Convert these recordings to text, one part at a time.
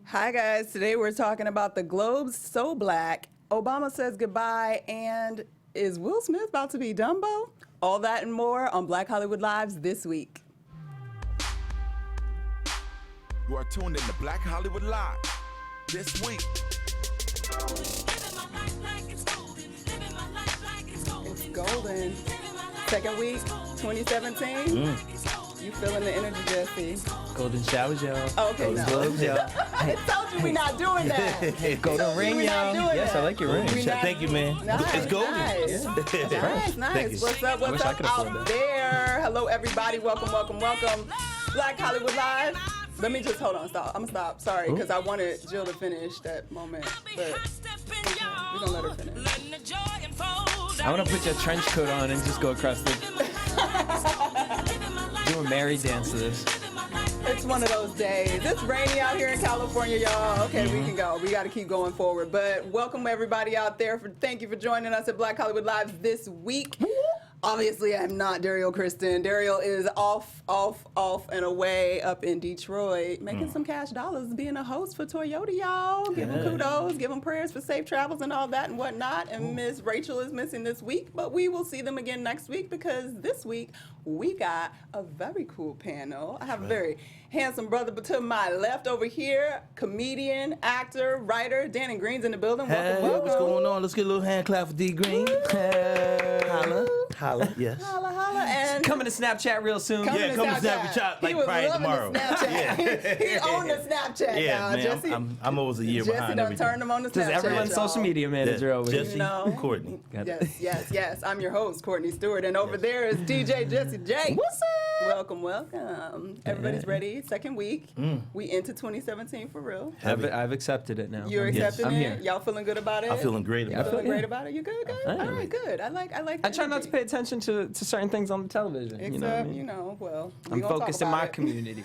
Hi guys, today we're talking about the Globe's So Black, Obama says goodbye, and is Will Smith about to be Dumbo? All that and more on Black Hollywood Lives this week. You are tuned in to Black Hollywood Live this week. It's golden. Second week, 2017. You feeling the energy, Jesse? Golden showers, y'all. Okay, Golden no. globes, y'all. I told you we're not doing that. Golden ring, y'all. Yes, I like your ring. Thank you, man. Nice, It's golden. Nice. Thank Nice. you. What's up? I wish I What's could up afford out that. there? Hello, everybody. Welcome. Black Hollywood Live. Let me just hold on. Stop. I'm gonna stop. Sorry, because I wanted Jill to finish that moment, but we're gonna let her finish. I want to put your trench coat on and just go across the. Do a merry dance to this. It's one of those days. It's rainy out here in California, y'all. Okay, we can go. We got to keep going forward. But welcome everybody out there. Thank you for joining us at Black Hollywood Live this week. Obviously, I'm not Derrial Christon. Derrial is off and away up in Detroit, making some cash dollars, being a host for Toyota, y'all. Give him kudos, give him prayers for safe travels and all that and whatnot. And Miss Rachel is missing this week, but we will see them again next week because this week we got a very cool panel. I have a very handsome brother to my left over here, comedian, actor, writer, Dan Green's in the building. Hey, Welcome. what's going on? Let's get a little hand clap for D Green. Holla, yes. Holla, holla, and Coming to Snapchat real soon. Yeah, come to Snapchat He like was Friday loving tomorrow. the Snapchat. He owned the Snapchat Yeah, now. man, Jesse, I'm always a year Jesse behind done everything. turned him on the Snapchat. Does everyone's y'all. social media manager over here? Jesse, You know? Courtney. Got it. Yes. I'm your host, Courtney Stewart, and over there is DJ Jesse J. What's up? Welcome. Everybody's ready. Second week. We into 2017 for real. I've accepted it now. You're I'm here. accepting I'm it? here. Y'all feeling good about it? I'm feeling great You about feeling it. great about it? You good? I All am. right, good. I like I try not to pay attention to certain things on the television. Except, you know what I mean? well, we I'm gonna talk focused in about my it. community.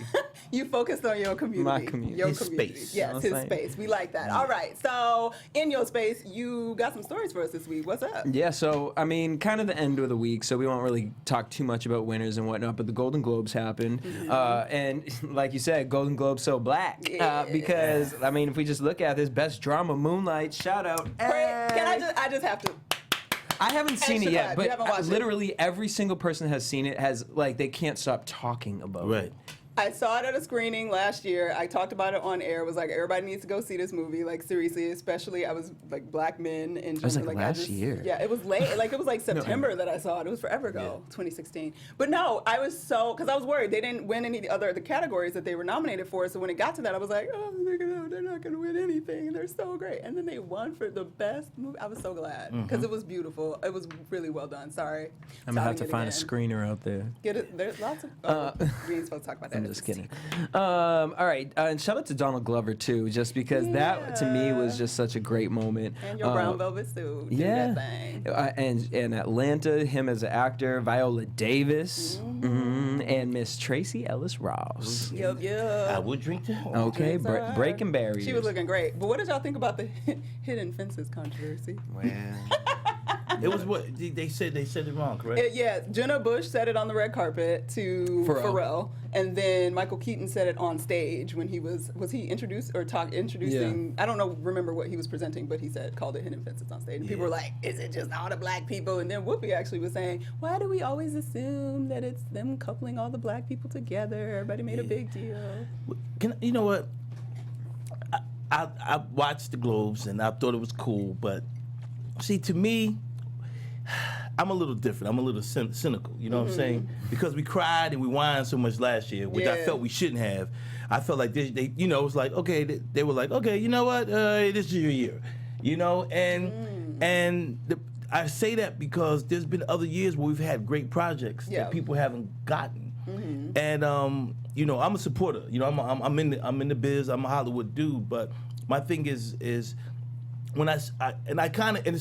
You focused on your community. My community. Your His community. space. Yes, You know his what I'm saying? space. We like that. All right. So, in your space, you got some stories for us this week. What's up? Yeah, so, I mean, kind of the end of the week, so we won't really talk too much about winners and whatnot, but the Golden Globes happened. And like you said, Golden Globes so black. Yeah. Because, I mean, if we just look at this, Best Drama, Moonlight, shout out. Can I just have to. I haven't seen it clap. yet, You haven't but watched it. literally every single person has seen it, has, like, they can't stop talking about Right. it. I saw it at a screening last year. I talked about it on air. It was like, everybody needs to go see this movie. Like, seriously, especially, I was like, black men in general. was like last year. Yeah, it was late. Like, it was like September that I saw it. It was forever ago, 2016. But no, I was because I was worried. They didn't win any other the categories that they were nominated for. So when it got to that, I was like, oh, they're not going to win anything. They're so great. And then they won for the best movie. I was so glad because it was beautiful. It was really well done. Sorry. I'm going to have to Touting it find a again. screener out there. Get it. There's lots of. We ain't supposed to talk about that. I'm just kidding. All right, and shout out to Donald Glover too, just because that to me was just such a great moment. And your brown velvet suit. Do Yeah, that thing. and Atlanta, him as an actor, Viola Davis, and Miss Tracy Ellis Ross. Yup. I would drink that. Okay, Drinks are- breaking barriers. She was looking great. But what did y'all think about the hidden fences controversy? Well, it was what they said it wrong, correct? Yeah, Jenna Bush said it on the red carpet to Pharrell, and then Michael Keaton said it on stage when he was he introducing? I don't know, remember what he was presenting, but he called it hidden fences on stage, and people were like, "Is it just all the black people?" And then Whoopi actually was saying, "Why do we always assume that it's them coupling all the black people together? Everybody made a big deal." You know what? I watched the Globes and I thought it was cool, but see, to me, I'm a little different. I'm a little cynical, you know what I'm saying? Because we cried and we whined so much last year, which I felt we shouldn't have. I felt like they you know, it was like, okay, they were like, okay, you know what? This is your year, you know? And I say that because there's been other years where we've had great projects that people haven't gotten. And you know, I'm a supporter. You know, I'm in the biz. I'm a Hollywood dude. But my thing is when it's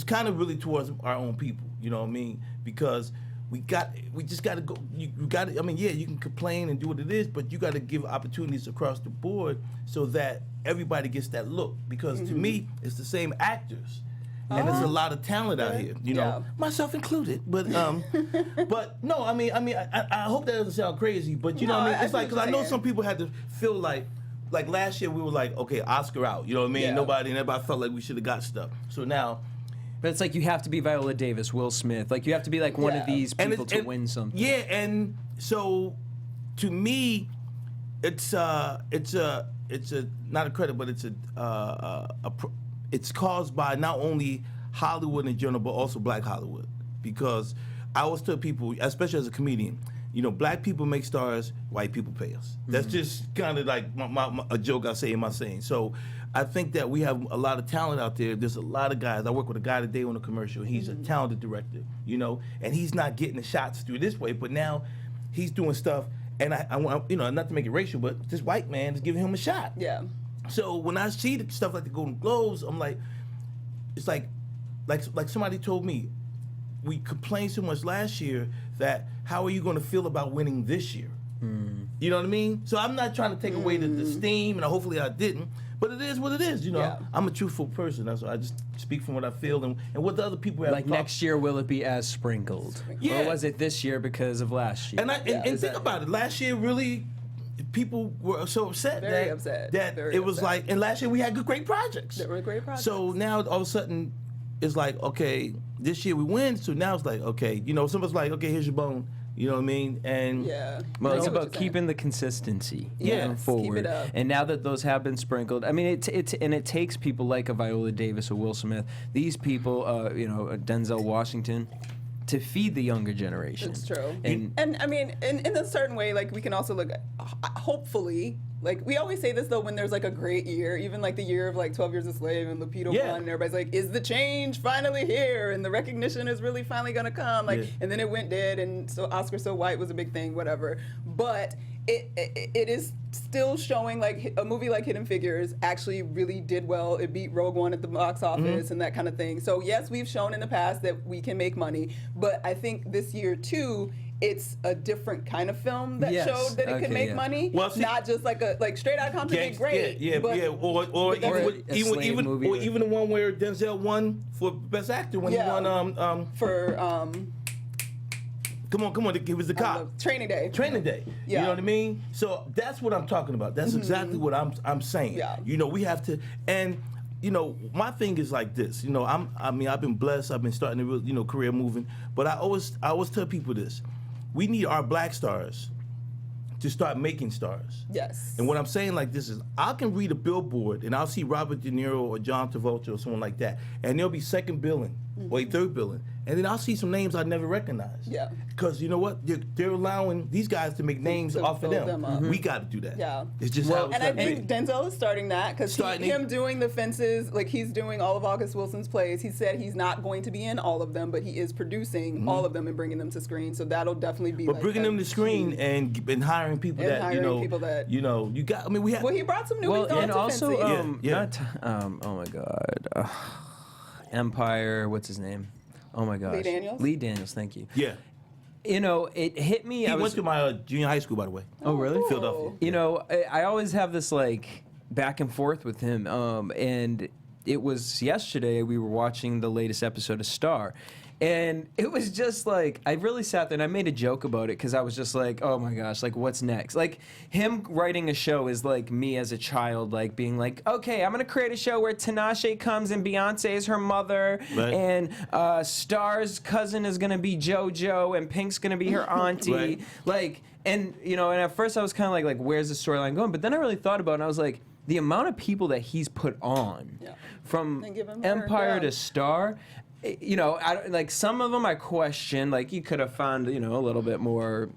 kind of really towards our own people. You know what I mean? Because we just got to go. You got to. I mean, yeah, you can complain and do what it is, but you got to give opportunities across the board so that everybody gets that look. Because to me, it's the same actors. And there's a lot of talent out here, you know, myself included. But but no, I mean, I hope that doesn't sound crazy. But you know, what I mean, it's like because I know some people had to feel like, like last year we were like, okay, Oscar out. You know what I mean? Yeah. Everybody felt like we should have got stuff. So now. But it's like you have to be Viola Davis, Will Smith. Like you have to be like one of these people to win something. Yeah, and so to me, it's a not a credit, but it's caused by not only Hollywood in general, but also Black Hollywood. Because I always tell people, especially as a comedian, you know, Black people make stars, white people pay us. That's just kind of like a joke I say in my saying. So I think that we have a lot of talent out there. There's a lot of guys. I work with a guy today on a commercial. He's a talented director, you know, and he's not getting the shots through this way, but now he's doing stuff. And I want, you know, not to make it racial, but this white man is giving him a shot. Yeah. So when I see the stuff like the Golden Globes, I'm like, it's like somebody told me, we complained so much last year that how are you going to feel about winning this year? You know what I mean? So I'm not trying to take away the steam, and hopefully I didn't. But it is what it is, you know. Yeah. I'm a truthful person. That's why I just speak from what I feel and what the other people have. Like next year, will it be as sprinkled? Yeah. Or was it this year because of last year? And think about it. Last year, really, people were so upset Very that upset. that Very it was upset. like. And last year we had great projects. There were great projects. So now all of a sudden, it's like, okay, this year we win. So now it's like, okay, you know, someone's like, okay, here's your bone. You know what I mean? And Yeah. Well, I it's know what about you're keeping the consistency Yeah. moving Keep forward. it up. And now that those have been sprinkled, I mean, it takes people like a Viola Davis or Will Smith, these people, you know, Denzel Washington, to feed the younger generation. It's true. And I mean, in a certain way, like we can also look at, hopefully, like we always say this though, when there's like a great year, even like the year of like 12 Years a Slave and Lupita Yeah. won, and everybody's like, is the change finally here? And the recognition is really finally gonna come. Like, Yeah. and then it went dead, and so Oscar So White was a big thing, whatever. But it is still showing like a movie like Hidden Figures actually really did well. It beat Rogue One at the box office and that kind of thing. So yes, we've shown in the past that we can make money, but I think this year too, it's a different kind of film that Yes. showed that it Okay, could make yeah. money. Well, see- not just like Straight Outta Compton did great. But Or but even a slave movie or or- even the one where Denzel won for Best Actor when Yeah. he won for come on, he was the cop. Training Day. Training Day. Yeah. You know what I mean? So that's what I'm talking about. That's exactly what I'm saying. Yeah. You know, we have to, and you know, my thing is like this. You know, I've been blessed. I've been starting a real, you know, career moving. But I always tell people this: we need our black stars to start making stars. Yes. And what I'm saying like this is, I can read a billboard and I'll see Robert De Niro or John Travolta or someone like that, and they'll be second billing or third billing, and then I'll see some names I never recognized. Yeah. Because you know what? They're allowing these guys to make names to off of build them. them up. We got to do that. Yeah. It's just Well, how it's And I gotta think be. Denzel is starting that because him doing the fences, like he's doing all of August Wilson's plays. He said he's not going to be in all of them, but he is producing all of them and bringing them to screen. So that'll definitely be. But like bringing them to screen and hiring people And that hiring people that- you know, you got. I mean, we have. Well, he brought some new well, thoughts and to also, Fences. Yeah. oh my God, Empire. What's his name? Oh my gosh, Daniels? Lee Daniels. Thank you. Yeah. You know, it hit me. He went to my junior high school, by the way. Oh, really? Philadelphia. You know, I always have this like back and forth with him. And it was yesterday we were watching the latest episode of Star. And it was just like, I really sat there and I made a joke about it because I was just like, oh my gosh, like what's next? Like him writing a show is like me as a child, like being like, okay, I'm going to create a show where Tinashe comes and Beyonce is her mother Right. and Star's cousin is going to be JoJo and Pink's going to be her auntie. Right. Like, and you know, and at first I was kind of like, where's the storyline going? But then I really thought about it and I was like, the amount of people that he's put on Yeah. from And give him Empire her, to yeah. Star, you know, like some of them I question, like you could have found, you know, a little bit more,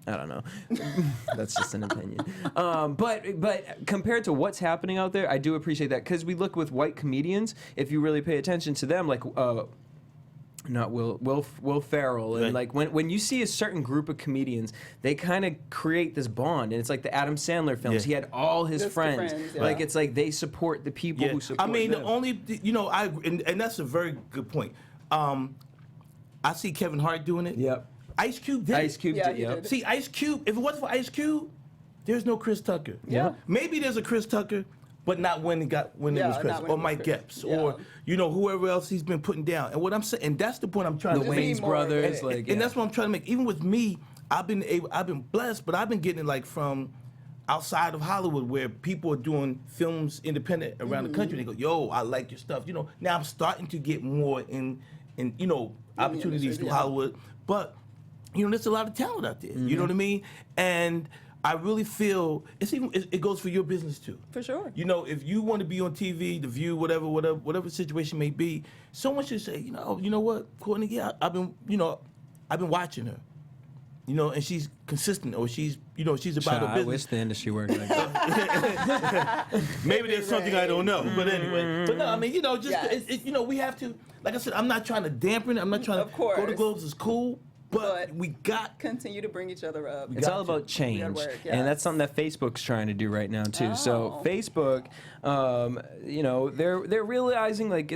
I don't know. That's just an opinion. But compared to what's happening out there, I do appreciate that because we look with white comedians, if you really pay attention to them, like not Will Ferrell, and Right. like when you see a certain group of comedians, they kind of create this bond, and it's like the Adam Sandler films. Yeah. He had all his Just the friends. friends, yeah. Like it's like they support the people who support I mean, them. the only, you know, and that's a very good point. I see Kevin Hart doing it. Yep. Ice Cube did Ice it. Cube Yeah, did, he yep. did. See, Ice Cube, if it wasn't for Ice Cube, there's no Chris Tucker. Yeah. Maybe there's a Chris Tucker, but not when it Yeah, was Chris. not when Or it was Mike Chris. Epps. Yeah. Or, you know, whoever else he's been putting down. And what I'm saying, and that's the point I'm trying The to make. Wayne's more of brothers, it. like And that's what I'm trying to make. Even with me, I've been blessed, but I've been getting it like from outside of Hollywood where people are doing films independent around the country. They go, yo, I like your stuff. You know, now I'm starting to get more in you know, opportunities through Hollywood. But, you know, there's a lot of talent out there. You know what I mean? And I really feel it goes for your business too. For sure. You know, if you want to be on TV, The View, whatever situation may be, someone should say, you know what, Courtney, yeah, I've been watching her. You know, and she's consistent, or she's about her business. I wish the industry worked like that. Maybe there's something I don't know, but anyway. But no, I mean, you know, just you know, we have to. Like I said, I'm not trying to dampen it. I'm not trying to. Go to Globes is cool, but we got continue to bring each other up. It's all about change, and that's something that Facebook's trying to do right now too. So Facebook, you know, they're realizing like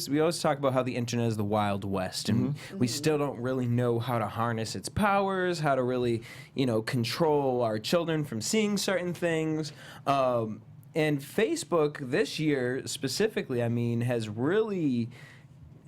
we always talk about how the internet is the Wild West, and we still don't really know how to harness its powers, how to really, you know, control our children from seeing certain things. And Facebook this year specifically, I mean, has really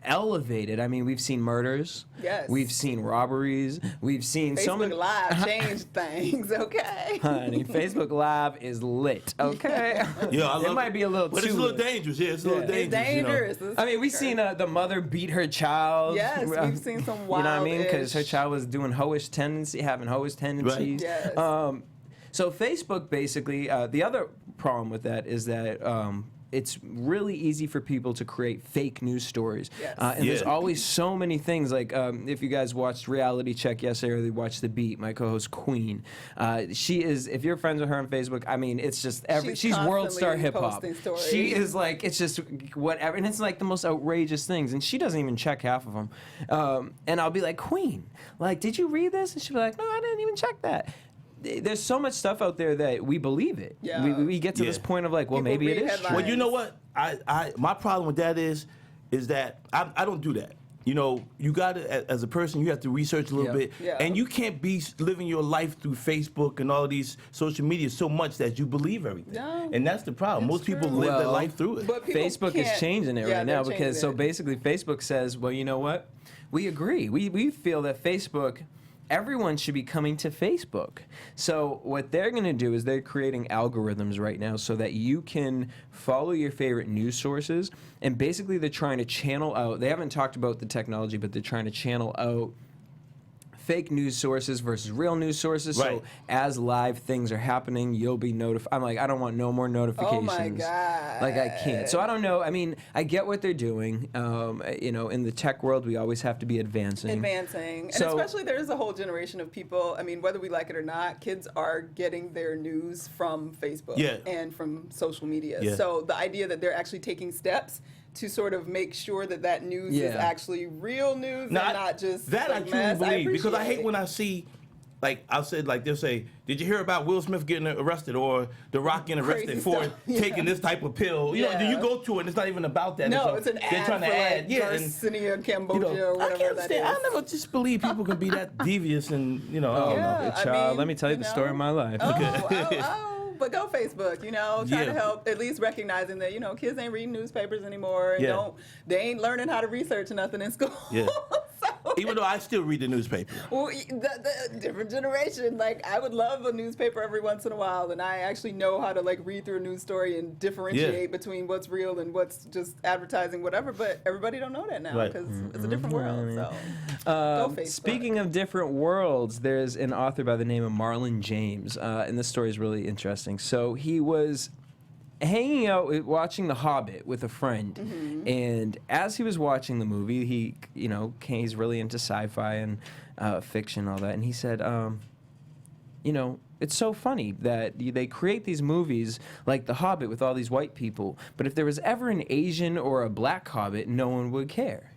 elevated. I mean, we've seen murders. Yes. We've seen robberies. We've seen Facebook so many. Live changed things, okay? Honey, Facebook Live is lit, okay? Yeah, it might be a little but too it's a little lit. dangerous. Yeah, it's a little dangerous. It's dangerous. You know? I mean, we've seen the mother beat her child. Yes, we've seen some wild. You know what I mean? Because her child was doing having hoish tendencies. Yes. So Facebook basically, the other problem with that is that it's really easy for people to create fake news stories. Yes. And there's always so many things. Like if you guys watched Reality Check yesterday, or they watched The Beat, my co-host Queen, she is, if you're friends with her on Facebook, I mean, it's just, she's world star hip hop. She is like, it's just whatever. And it's like the most outrageous things. And she doesn't even check half of them. And I'll be like, Queen, like, did you read this? And she'll be like, no, I didn't even check that. There's so much stuff out there that we believe it. Yeah. We get to this point of like, well, People maybe it read is headlines. true. Well, you know what? My problem with that is that I don't do that. You know, you got to, as a person, you have to research a little bit. Yeah. And you can't be living your life through Facebook and all these social media so much that you believe everything. No. And that's the problem. It's Most people true. live their Well, life through it. But people Facebook is can't- changing it yeah, right they're now because changing so it. basically Facebook says, well, you know what? We agree. We feel that Facebook, everyone should be coming to Facebook. So what they're going to do is they're creating algorithms right now so that you can follow your favorite news sources, and basically they're trying to channel out, they haven't talked about the technology, but they're trying to channel out fake news sources versus real news sources. Right. So as live things are happening, you'll be notified. I'm like, I don't want no more notifications. Oh my God. Like I can't. So I don't know. I mean, I get what they're doing. You know, in the tech world, we always have to be advancing. And So- especially there's a whole generation of people, I mean, whether we like it or not, kids are getting their news from Facebook and from social media. Yeah. So the idea that they're actually taking steps to sort of make sure that that news is actually real news and not just that like I truly mass. believe, because I hate appreciate when I see, like I said, like they'll say, "Did you hear about Will Smith getting arrested or The Rock getting arrested Crazy for stuff. taking this type of pill?" You know, do you go to it and it's not even about that. No, it's an they're ad trying for to add, like and Garcinia, Cambodia, you know, or whatever I can't that stand. is. I never just believe people can be that devious and I don't know. Yeah, I Child, mean, let me tell you you the story know. of my life. But go Facebook, you know, trying to Yeah. help, at least recognizing that, you know, kids ain't reading newspapers anymore and they ain't learning how to research nothing in school. Yeah. So, Even though I still read the newspaper. well, the different generation, like I would love a newspaper every once in a while, and I actually know how to like read through a news story and differentiate between what's real and what's just advertising, whatever. But everybody don't know that now Right. because it's a different world. So go Facebook. Speaking of different worlds, there's an author by the name of Marlon James, and this story is really interesting. So he was hanging out watching The Hobbit with a friend, and as he was watching the movie, he, you know, he's really into sci-fi and fiction and all that, and he said, you know, it's so funny that they create these movies like The Hobbit with all these white people, but if there was ever an Asian or a black Hobbit, no one would care.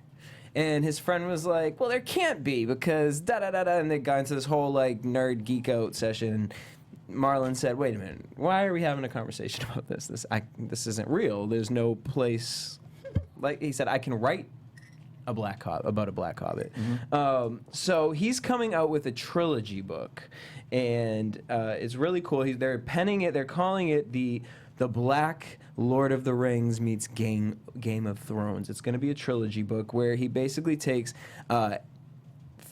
And his friend was like, well, there can't be because da-da-da-da, and they got into this whole like nerd geek out session. Marlon said, wait a minute, why are we having a conversation about this? This isn't real. There's no place. Like he said, I can write about a black hobbit. So he's coming out with a trilogy book, and it's really cool. They're penning it. They're calling it the Black Lord of the Rings meets Game of Thrones. It's going to be a trilogy book where he basically takes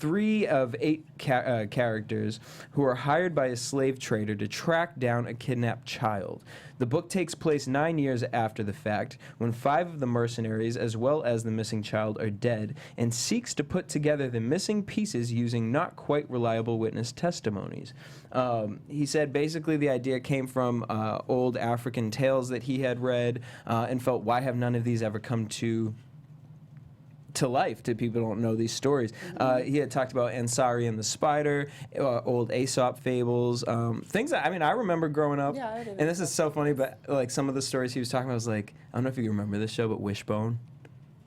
3 of 8 characters who are hired by a slave trader to track down a kidnapped child. The book takes place 9 years after the fact, when 5 of the mercenaries, as well as the missing child, are dead, and seeks to put together the missing pieces using not quite reliable witness testimonies. He said basically the idea came from old African tales that he had read and felt, why have none of these ever come to life to people who don't know these stories. He had talked about Ansari and the Spider, old Aesop fables, things that, I mean, I remember growing up, Yeah, I did and this is so funny, but like some of the stories he was talking about was like, I don't know if you remember this show, but Wishbone.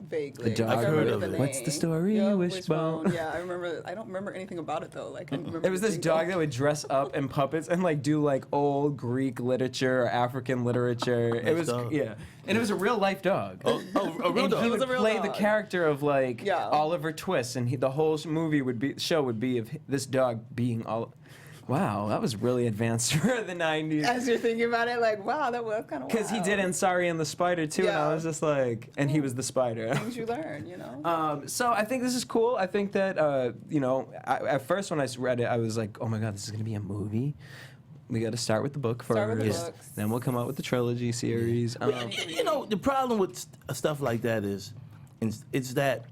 Vaguely. The dog. Like, I I've heard remember of the it. What's the name. story, Yeah, Wishbone? Yeah, I remember. I don't remember anything about it though. Like, I remember There was the this jingle. dog that would dress up in puppets and like do like old Greek literature or African literature. It was dog. yeah, and it was a real life dog. Oh, a real And dog. he It was would a real play the dog. character of like Yeah. Oliver Twist, and the whole movie would be show would be of this dog being all. Wow, that was really advanced for the '90s. As you're thinking about it, like, wow, that was kind of Because he did Ansari and the Spider too, and Yeah. I was just like, and he was the Spider. things you learn, you know. So I think this is cool. I think that you know, at first when I read it, I was like, oh my god, this is gonna be a movie. We got to start with the book first. Start with the books. Then we'll come out with the trilogy series. You know, the problem with stuff like that is it's that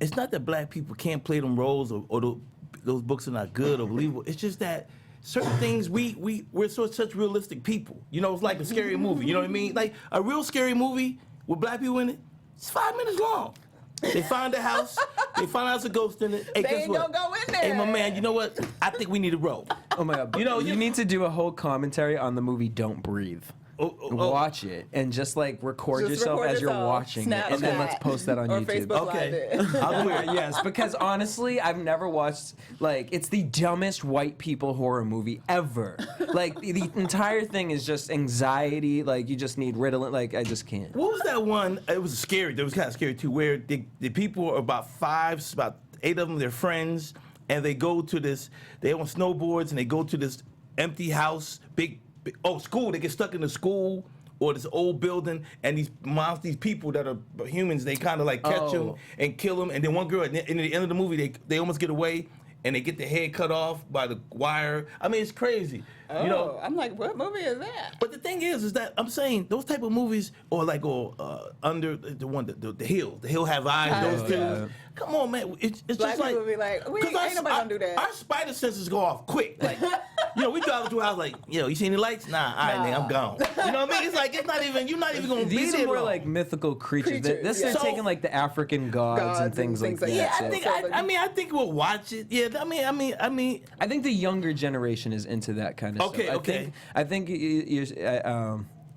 it's not that black people can't play them roles or those books are not good or believable. It's just that certain things we're such realistic people. You know, it's like a scary movie. You know what I mean? Like a real scary movie with black people in it. It's 5 minutes long. They find a house. They find out there's a ghost in it. Hey, They guess ain't what? gonna go in there. Hey, my man. You know what? I think we need a rope. Oh my god! You know, you need to do a whole commentary on the movie Don't Breathe. Watch it and just like record Just yourself record as you're yourself, watching it, and then Snapchat, let's post that on or YouTube. Facebook Okay. Live it. I'll do it. Yes, because honestly, I've never watched like it's the dumbest white people horror movie ever. Like the entire thing is just anxiety. Like you just need Ritalin. Like I just can't. What was that one? It was scary. It was kind of scary too. Where the people are about 8 of them, they're friends, and they go to this. They on snowboards and they go to this empty house, big school. They get stuck in the school or this old building, and these people that are humans, they kind of like catch them and kill them. And then one girl, at the end of the movie, they almost get away. And they get their head cut off by the wire. I mean, it's crazy. Oh, You know, I'm like, what movie is that? but the thing is that I'm saying those type of movies, or like, under the one, the Hill, the Hill Have Eyes, those two. yeah. Come on, man, it's Black just like, people be like, ain't 'cause nobody gonna do that. Our spider senses go off quick. Like, we drive to a house like, you see any lights? Nah, all right, nigga, I'm gone. You know what I mean? It's like you're not even gonna be These there are more long. like mythical creatures. Creatures, This yeah. is So- taking like the African gods and things like that. Yeah, so- I think we'll watch it. Yeah, I mean. I think the younger generation is into that kind of Okay, stuff. okay. I think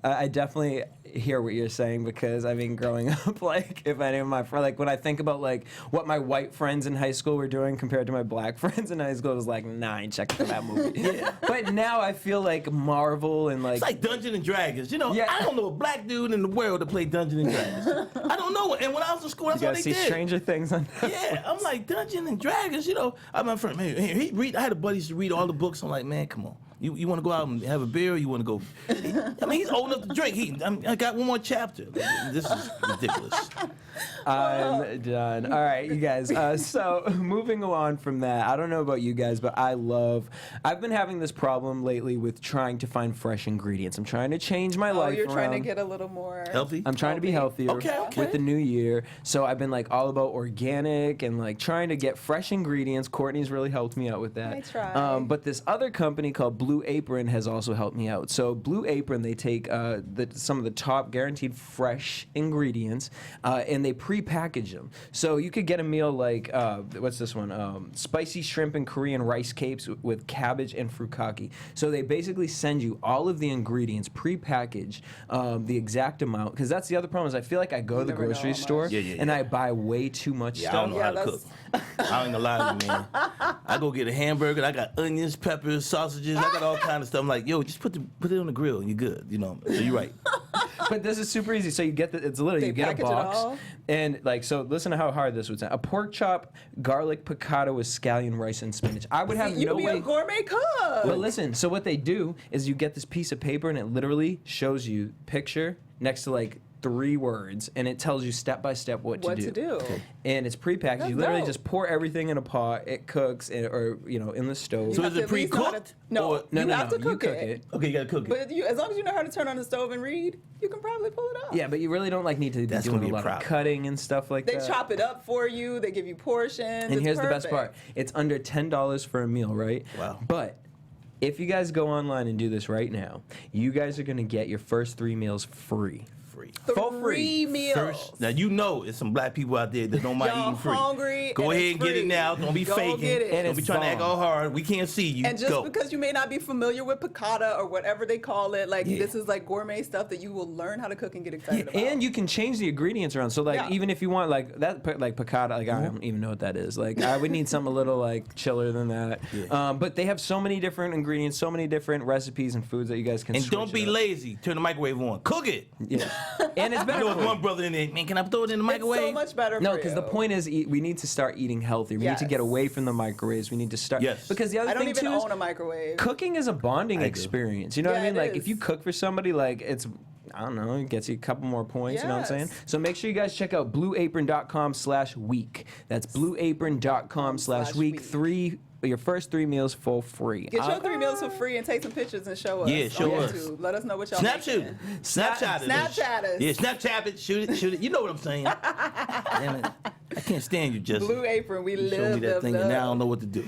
I definitely hear what you're saying because I mean, growing up, like if any of my friends, like when I think about like what my white friends in high school were doing compared to my black friends in high school, it was like, nah, I ain't checking for that movie. But now I feel like Marvel and like. It's like Dungeons and Dragons. You know, Yeah. I don't know a black dude in the world to play Dungeons and Dragons. I don't know. And when I was in school, that's you what gotta they see did. Stranger Things on. Yeah, I'm like Dungeons and Dragons. You know, I my friend, man, he read. I had a buddy used to read all the books. I'm like, man, come on. You want to go out and have a beer? Or you want to go? I mean, he's old enough to drink. I got one more chapter. This is ridiculous. I'm done. All right, you guys. So moving on from that, I don't know about you guys, but I've been having this problem lately with trying to find fresh ingredients. I'm trying to change my Oh, life you're trying to around. get a little more Healthy. I'm trying to be healthier Okay. with the new year. So I've been like all about organic and like trying to get fresh ingredients. Courtney's really helped me out with that. I try. But this other company called Blue Apron has also helped me out. So Blue Apron, they take some of the top guaranteed fresh ingredients and they pre-package them. So you could get a meal like, what's this one? Spicy shrimp and Korean rice cakes with cabbage and furikake. So they basically send you all of the ingredients pre-packaged, the exact amount. Because that's the other problem is I feel like I go to the never know grocery how much. store Yeah. and I buy way too much Yeah, I stuff. don't know Yeah, how to that's- cook. I ain't gonna lie to you, man. I go get a hamburger. I got onions, peppers, sausages. I got all kind of stuff. I'm like, yo, just put it on the grill and you're good. You know, so you're right. But this is super easy. So you get it's literally They you get a package it box all? and like so. Listen to how hard this would sound. A pork chop, garlic piccata with scallion rice and spinach. I would have You no be way. a gourmet cook. But listen, so what they do is you get this piece of paper and it literally shows you picture next to like 3 words, and it tells you step by step what to do. Okay. And it's prepackaged. That's You literally dope. just pour everything in a pot. It cooks, or in the stove. So have is it to at least know how to- pre-cooked? No, Or- you have to You cook cook it. it. Okay, you gotta cook it. But as long as you know how to turn on the stove and read, you can probably pull it off. Yeah, but you really don't need to be That's doing gonna a be a lot of problem. cutting and stuff like They that. chop it up for you. They give you portions. And It's here's the best perfect. part: it's under $10 for a meal, right? Wow. But if you guys go online and do this right now, you guys are gonna get your first 3 meals free. Free. For free. 3 meals. First, now you know it's some black people out there that don't mind Y'all eating free. hungry Go and ahead it's and get free. it now. Don't be Go faking. get it. And Don't be it's trying to act bomb. all hard. We can't see you. And just Go. because you may not be familiar with piccata or whatever they call it, like Yeah. this is like gourmet stuff that you will learn how to cook and get excited about. And you can change the ingredients around. So Yeah. even if you want like piccata, I don't even know what that is. Like I would need something a little like chiller than that. Yeah. But they have so many different ingredients, so many different recipes and foods that you guys can. And switch don't be it up. lazy. Turn the microwave on. Cook it. Yeah, and it's I better. know for there's you. one brother in there. Man, can I throw it in the it's microwave? so much better. No, for because you. the point is, we need to start eating healthy. We need to get Yes. away from the microwaves. We need to start. Yes. Because the other I don't thing even too is, own a microwave. cooking is a bonding I do. experience. You know what I Yeah, mean? it Like if is. you cook for somebody, like it's, I don't know, it gets you a couple more points. You know what I'm saying? Yes. So make sure you guys check out blueapron.com/week. That's blueapron.com/week. Your first 3 meals for free. Get your 3 meals for free and take some pictures and show us. Yeah, show on us. YouTube. Let us know what y'all Snapchat making. it. Snapchat it. Snapchat us. Yeah, Snapchat it. Shoot it. Shoot it. You know what I'm saying. Damn it. I can't stand you, Justin. Blue Apron, we You live, showed me that love, thing, love. and now I don't know what to do.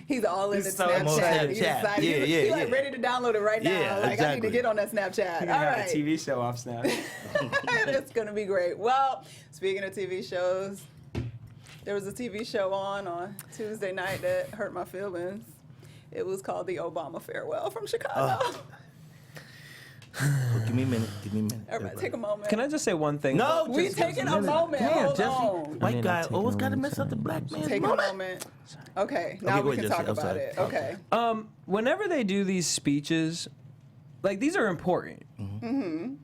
He's all in He's the so Snapchat. on He's Snapchat. excited. Yeah, He's yeah, like yeah. ready to download it right now. Yeah, Like I need to exactly. get on that Snapchat. You're All gonna have right. a TV show off Snap. It's gonna be great. Well, speaking of TV shows, there was a TV show on Tuesday night that hurt my feelings. It was called The Obama Farewell from Chicago. Well, give me a minute. Give me a minute. Everybody, take a moment. Can I just say one thing? No, We just taking a minute. moment. Damn, Hold Jesse. on. White I mean, guy I'm taking always a got to moment. mess up the black man's Take a moment. moment. Okay, now go we ahead, can Jesse. talk I'm about sorry. it. Okay. Whenever they do these speeches, like these are important. Mm-hmm.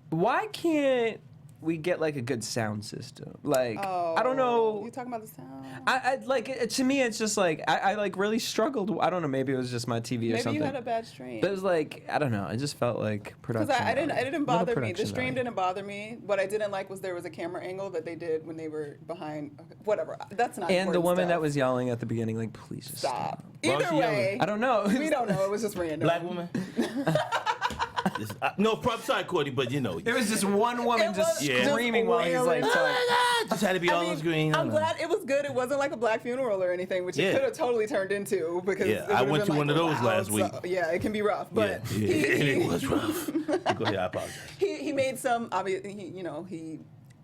Why can't we get like a good sound system? Like I don't know. You talking about the sound? I like to me. It's just like I like really struggled. I don't know. Maybe it was just my TV or Maybe something. you had a bad stream. But it was like I don't know. It just felt like Because production. it didn't Little bother me. The production stream value. didn't bother me. What I didn't like was there was a camera angle that they did when they were behind. Whatever. That's not. And the important woman stuff. that was yelling at the beginning, like, please just Stop. stop. Why was Either she yelling? way, I don't know. we don't know. It was just random. Black woman? No, sorry, Courtney, but you know. It was just one woman It just was just screaming while he's like wailing. talking. Just had to be all I on mean, screen. I'm glad it was good. It wasn't like a black funeral or anything, which Yeah. it could have totally turned into because Yeah, it I would've went been to one of those loud, last so- week. yeah, it can be rough, but Yeah, and it was rough. Go ahead, I apologize. he made some he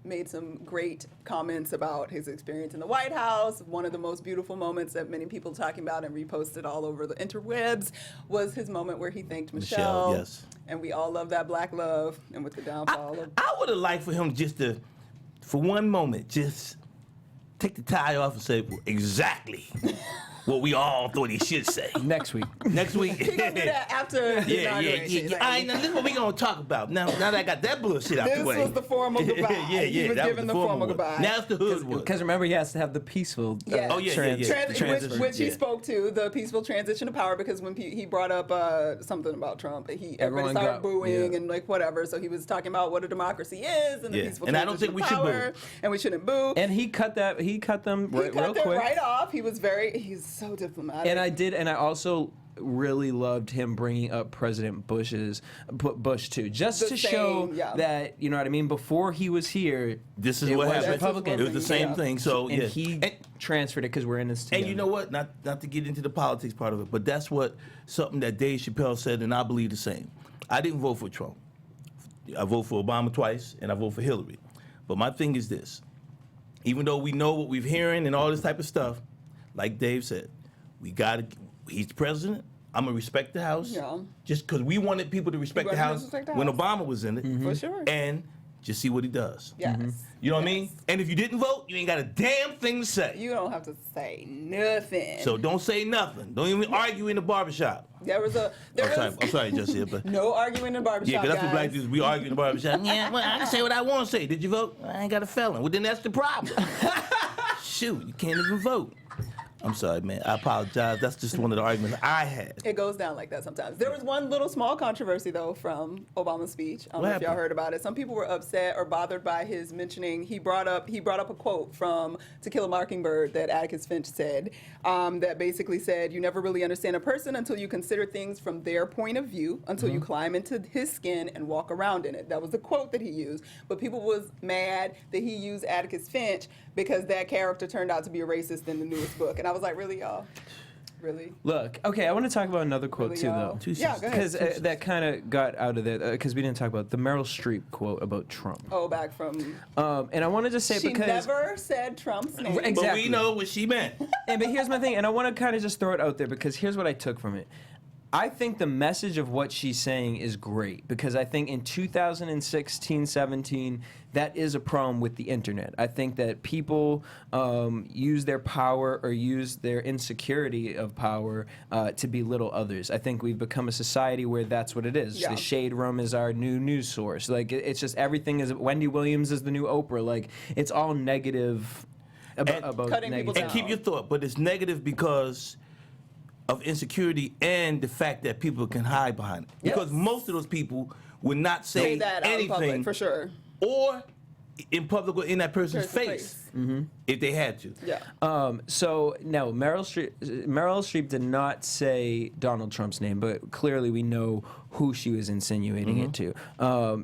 made some great comments about his experience in the White House. One of the most beautiful moments that many people talking about and reposted all over the interwebs was his moment where he thanked Michelle. Yes. And we all love that black love. And with the downfall of I would have liked for him just to, for one moment, just take the tie off and say exactly what we all thought he should say. Next week. Next week. he gonna do that after the inauguration. All right, now this is what we gonna talk about. Now that I got that bullshit out This the way. was the formal goodbye. He was that given the formal one. goodbye. Now it's the hood one. Because remember, he has to have the peaceful. Yes. Oh, yeah, trans- yeah, yeah. Trans- transition, which he yeah. spoke to, the peaceful transition to power, because when he brought up something about Trump, everybody Everyone started got- booing yeah. and like whatever. So he was talking about what a democracy is and the Yeah. peaceful And I don't transition think to we should power, boo. and we shouldn't boo. And he cut them he real cut them quick. right off. He's so diplomatic. And I also really loved him bringing up President Bush too, just The to same, show yeah. that, you know what I mean, before he was here, This is it what was happened. Republican. It was the same Yeah. thing. So and yeah. he transferred it because we're in this together. And you know what? Not to get into the politics part of it, but that's something that Dave Chappelle said, and I believe the same. I didn't vote for Trump. I voted for Obama twice, and I voted for Hillary. But my thing is this: even though we know what we're hearing and all this type of stuff, like Dave said, he's the president. I'm gonna respect the House. Yeah. Just because we wanted people to respect You the wanted House to respect the when House. Obama was in it. For sure. And just see what he does. Yes. You know what I mean? Yes. And if you didn't vote, you ain't got a damn thing to say. You don't have to say nothing. So don't say nothing. Don't even argue in the barbershop. I'm sorry, Jesse, but no arguing in the barbershop. yeah, because that's what black guys. dudes, we argue in the barbershop. Yeah, well, I can say what I want to say. Did you vote? I ain't got a felon. Well, then that's the problem. Shoot, you can't even vote. I'm sorry, man. I apologize. That's just one of the arguments I had. It goes down like that sometimes. There was one little small controversy, though, from Obama's speech. I don't know if y'all heard about it. Some people were upset or bothered by his mentioning. He brought up a quote from To Kill a Mockingbird that Atticus Finch said that basically said, "You never really understand a person until you consider things from their point of view, until you climb into his skin and walk around in it." That was the quote that he used. But people was mad that he used Atticus Finch because that character turned out to be a racist in the newest book. And I was like, really, y'all? Really? Look, okay, I want to talk about another quote Really, too, y'all? though. Yeah, go ahead. Because that kind of got out of there, because we didn't talk about the Meryl Streep quote about Trump. Oh, back from... And I wanted to say She because... never said Trump's name. Exactly. But we know what she meant. But here's my thing, and I want to kind of just throw it out there because here's what I took from it. I think the message of what she's saying is great because I think in 2016, 17, that is a problem with the internet. I think that people use their power or use their insecurity of power to belittle others. I think we've become a society where that's what it is. Yeah. The shade room is our new news source. Like it's just everything is. Wendy Williams is the new Oprah. Like it's all negative about Cutting people negativity. And keep your thought, but it's negative because of insecurity and the fact that people can hide behind it. Yes. Because most of those people would not Say say that out in anything public, for sure. or in public or in that person's face if they had to. Yeah. So no, Meryl Streep did not say Donald Trump's name, but clearly we know who she was insinuating it to.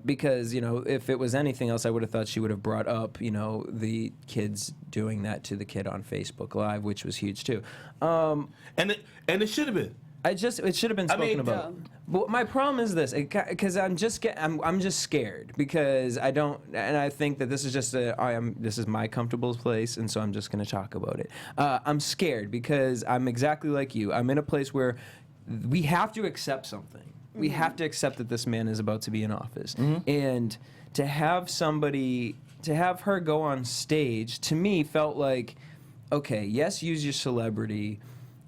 Because if it was anything else, I would have thought she would have brought up the kids doing that to the kid on Facebook Live, which was huge too. And it should have been. It should have been spoken about. Yeah. But my problem is this, because I'm just scared because I don't, and I think that this is just this is my comfortable place, and so I'm just going to talk about it. I'm scared because I'm exactly like you. I'm in a place where we have to accept something. We have to accept that this man is about to be in office, and to have her go on stage, to me felt like, okay, yes, use your celebrity.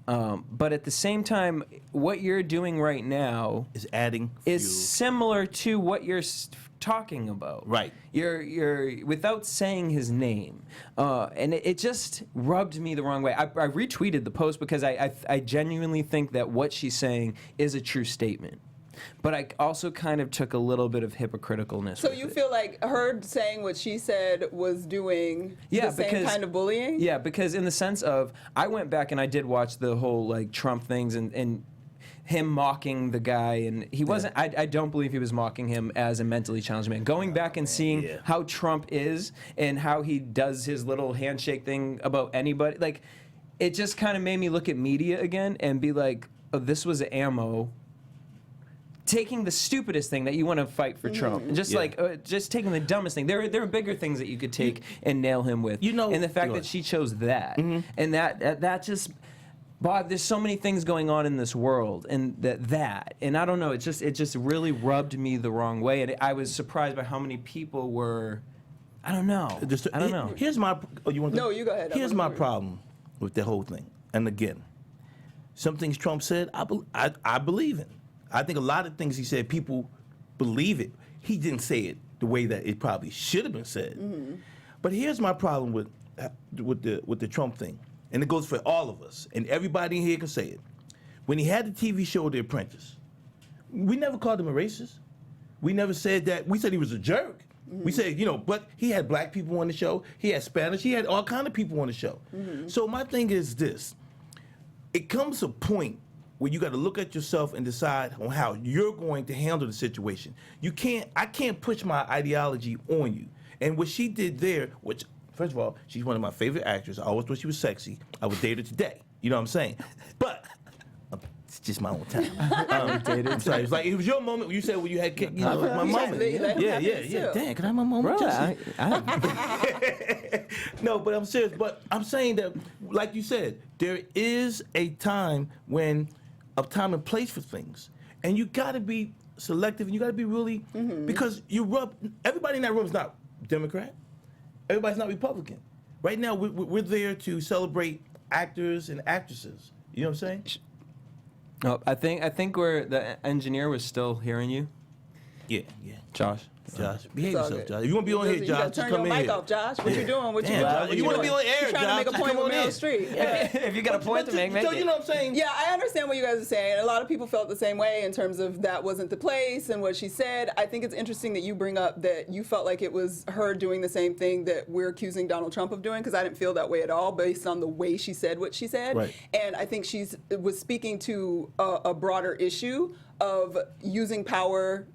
But at the same time, what you're doing right now Is adding is fuel. similar to what you're talking about. Right. You're without saying his name, and it just rubbed me the wrong way. I retweeted the post because I genuinely think that what she's saying is a true statement. But I also kind of took a little bit of hypocriticalness. So with you it. feel like her saying what she said was doing the same kind of bullying? Yeah, because in the sense of, I went back and I did watch the whole Trump things and him mocking the guy, and he wasn't. I don't believe he was mocking him as a mentally challenged man. Going back and seeing how Trump is and how he does his little handshake thing about anybody, it just kind of made me look at media again and be like, oh, this was ammo. Taking the stupidest thing that you want to fight for Trump, and just taking the dumbest thing. There are bigger things that you could take and nail him with. And the fact that she chose that, and that just, Bob, there's so many things going on in this world, and and I don't know. It just really rubbed me the wrong way, and I was surprised by how many people were. I don't know. I don't know. Here's my. Oh, you want? No, you go ahead. Here's my problem with the whole thing. And again, some things Trump said, I believe in. I think a lot of things he said, people believe it. He didn't say it the way that it probably should have been said. But here's my problem with the Trump thing, and it goes for all of us, and everybody in here can say it. When he had the TV show The Apprentice, we never called him a racist. We never said that. We said he was a jerk. We said, but he had black people on the show. He had Spanish. He had all kind of people on the show. So my thing is this. It comes a point where you got to look at yourself and decide on how you're going to handle the situation. I can't push my ideology on you. And what she did there, which, first of all, she's one of my favorite actors. I always thought she was sexy. I would date her today. You know what I'm saying? But it's just my own time. I'm sorry. It's like, it was your moment when you said when you had, my moment. Yeah. Damn, can I have my moment? No, but I'm serious. But I'm saying that, like you said, there is a time and place for things, and you got to be selective, and you got to be really because everybody in that room is not Democrat, everybody's not Republican. Right now, we're there to celebrate actors and actresses. You know what I'm saying? Oh, I think the engineer was still hearing you. Yeah. Josh. Josh. Behave all yourself, good. Josh. If you want to be on here, You Josh, gotta just turn come your in mic here. off, Josh. What you doing? What you Damn, doing? Josh, What you wanna doing? be on air, You trying Josh, to make a just point come with on Meryl in. Streep. If you got a point to make, make So it. you know what I'm saying? Yeah, I understand what you guys are saying. A lot of people felt the same way in terms of that wasn't the place and what she said. I think it's interesting that you bring up that you felt like it was her doing the same thing that we're accusing Donald Trump of doing, because I didn't feel that way at all based on the way she said what she said. Right. And I think was speaking to a broader issue of using power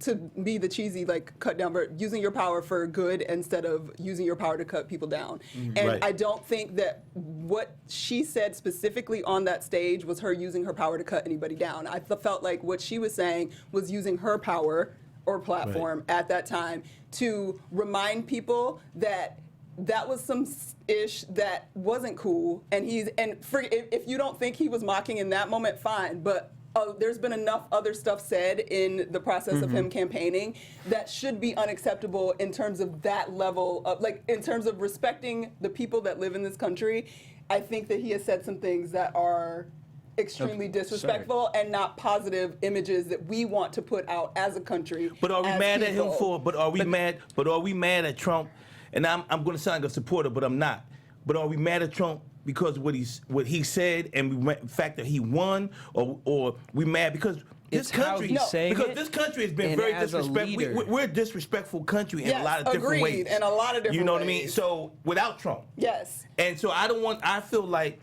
to be the cheesy, like, cut down, but using your power for good instead of using your power to cut people down. And Right. I don't think that what she said specifically on that stage was her using her power to cut anybody down. I felt like what she was saying was using her power or platform at that time to remind people that that was some ish that wasn't cool. And if you don't think he was mocking in that moment, fine. But there's been enough other stuff said in the process of him campaigning that should be unacceptable in terms of that level of, like, in terms of respecting the people that live in this country. I think that he has said some things that are extremely disrespectful and not positive images that we want to put out as a country. But are we as mad at him people. for? But are we mad? But are we mad at Trump? And I'm going to sound like a supporter, but I'm not. But are we mad at Trump because of what he said and the fact that he won, or we mad because this It's how country? he's saying because it, this country has been and very as a disrespectful. leader. We're a disrespectful country in a Yes, lot of different agreed, ways. in a lot of different You know what I mean? ways. So without Trump. Yes. And so I feel like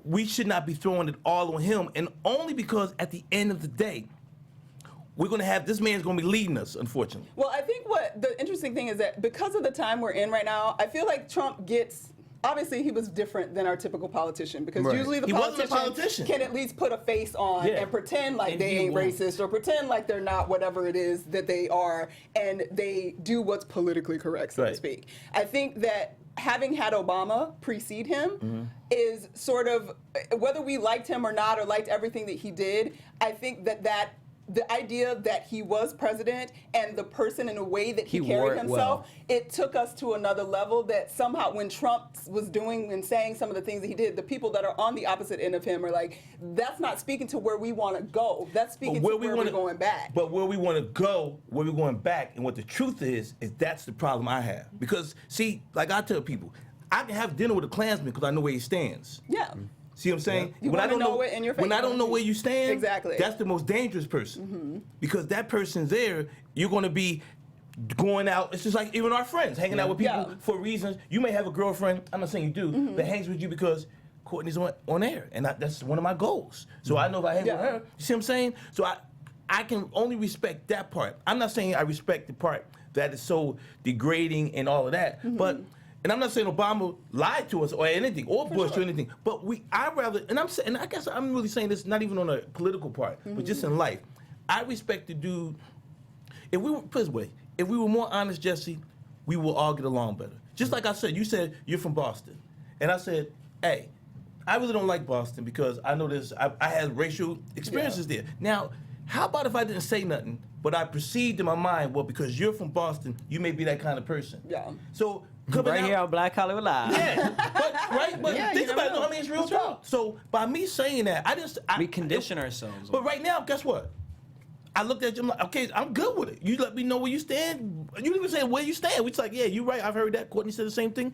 we should not be throwing it all on him, and only because at the end of the day, we're going to have, this man's going to be leading us, unfortunately. Well, I think what the interesting thing is that because of the time we're in right now, I feel like Trump gets, obviously he was different than our typical politician, because Right. usually the He wasn't a politician politician. can at least put a face on Yeah. and pretend like And they he ain't won't. racist or pretend like they're not whatever it is that they are, and they do what's politically correct, so to Right. speak. I think that having had Obama precede him is sort of, whether we liked him or not or liked everything that he did, I think that the idea that he was president and the person in a way that he He wore carried it himself, well. it took us to another level that somehow when Trump was doing and saying some of the things that he did, the people that are on the opposite end of him are like, that's not speaking to where we want to go. That's speaking to where we're going back. But where we want to go, where we're going back, and what the truth is that's the problem I have. Because, see, like I tell people, I can have dinner with a Klansman because I know where he stands. Yeah. See what I'm saying? You When I wanna don't know it in your face. When I don't know where you stand, Exactly. that's the most dangerous person. Because that person's there, you're going to be going out. It's just like even our friends, hanging out with people Yeah. for reasons. You may have a girlfriend, I'm not saying you do, that hangs with you because Courtney's on air. And that's one of my goals. So I know if I hang with her, you see what I'm saying? So I can only respect that part. I'm not saying I respect the part that is so degrading and all of that. But and I'm not saying Obama lied to us or anything, or Bush or anything. But I guess I'm really saying this not even on a political part, but just in life. I respect the dude. If we were, put it this way, if we were more honest, Jesse, we will all get along better. Just like I said, you said you're from Boston, and I said, hey, I really don't like Boston because I know this. I had racial experiences there. Now, how about if I didn't say nothing, but I perceived in my mind, well, because you're from Boston, you may be that kind of person. Yeah. So coming Right out, here on Black Hollywood Live. yeah, but Yeah, think you about never it. know. I mean, it's real That's right. talk. So by me saying that, We condition ourselves. But right now, guess what? I looked at you, I'm like, okay, I'm good with it. You let me know where you stand. You didn't even say where you stand. We just like, yeah, you're right. I've heard that. Courtney said the same thing.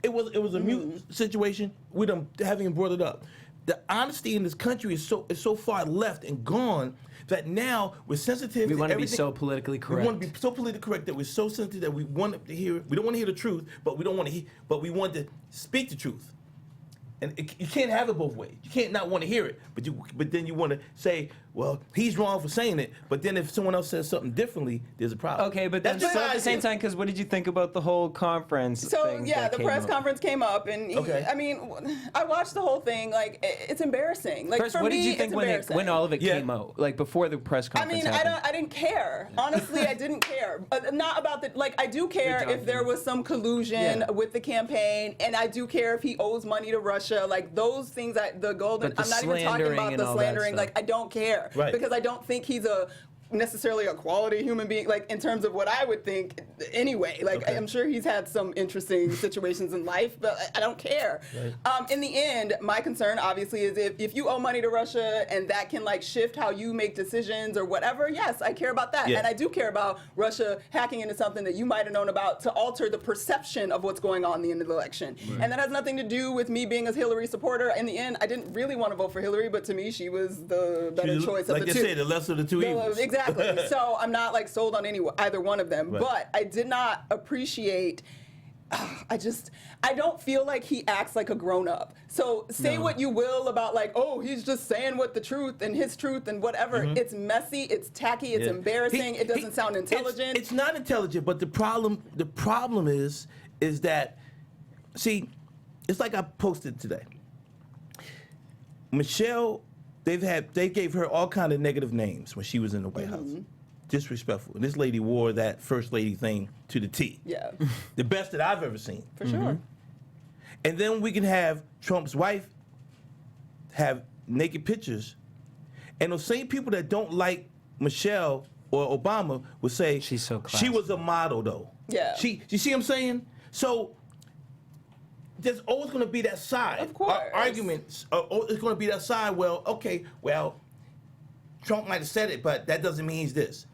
It was a mute situation. We haven't even brought it up. The honesty in this country is so far left and gone that now we're sensitive. We to want to be everything. so politically correct. We want to be so politically correct that we're so sensitive that we want to hear. We don't want to hear the truth, but we don't want to hear. But we want to speak the truth. And you can't have it both ways. You can't not want to hear it, but then you want to say, well, he's wrong for saying it. But then if someone else says something differently, there's a problem. Okay, but then That's so just at how the I same feel. time, because what did you think about the whole conference So thing yeah, that the came press up? conference came up, and Okay. I mean, I watched the whole thing. Like, it's embarrassing. Like, First, for what me, did you it's think embarrassing. when all of it Yeah. came out, like before the press I conference mean, happened? I didn't care. Honestly, I didn't care. Not about the, like, I do care if there was some collusion Yeah. with the campaign, and I do care if he owes money to Russia. Like, those things, the golden, But the I'm not even talking slandering about and the all that slandering. stuff. Like, I don't care. Right. Because I don't think he's a necessarily a quality human being, like in terms of what I would think anyway. Like I'm sure he's had some interesting situations in life, but I don't care. Right. In the end, my concern obviously is if you owe money to Russia and that can like shift how you make decisions or whatever, yes, I care about that. Yeah. And I do care about Russia hacking into something that you might have known about to alter the perception of what's going on in the end of the election. Right. And that has nothing to do with me being a Hillary supporter. In the end, I didn't really want to vote for Hillary, but to me, she was the better choice of the two. Like you said, the lesser of the two evils. Exactly. So I'm not like sold on either one of them. Right. But I did not appreciate. I don't feel like he acts like a grown up. So say what you will about like, oh, he's just saying what the truth and his truth and whatever. Mm-hmm. It's messy. It's tacky. It's embarrassing. It doesn't sound intelligent. It's not intelligent. But the problem is that, see, it's like I posted today. Michelle. They gave her all kind of negative names when she was in the White House. Disrespectful. And this lady wore that first lady thing to the T. Yeah. The best that I've ever seen. For sure. And then we can have Trump's wife have naked pictures. And those same people that don't like Michelle or Obama would say, she's so classy. She was a model, though. Yeah. You see what I'm saying? So there's always going to be that side. Of course. Arguments. It's going to be that side. Well, okay, Trump might have said it, but that doesn't mean he's this.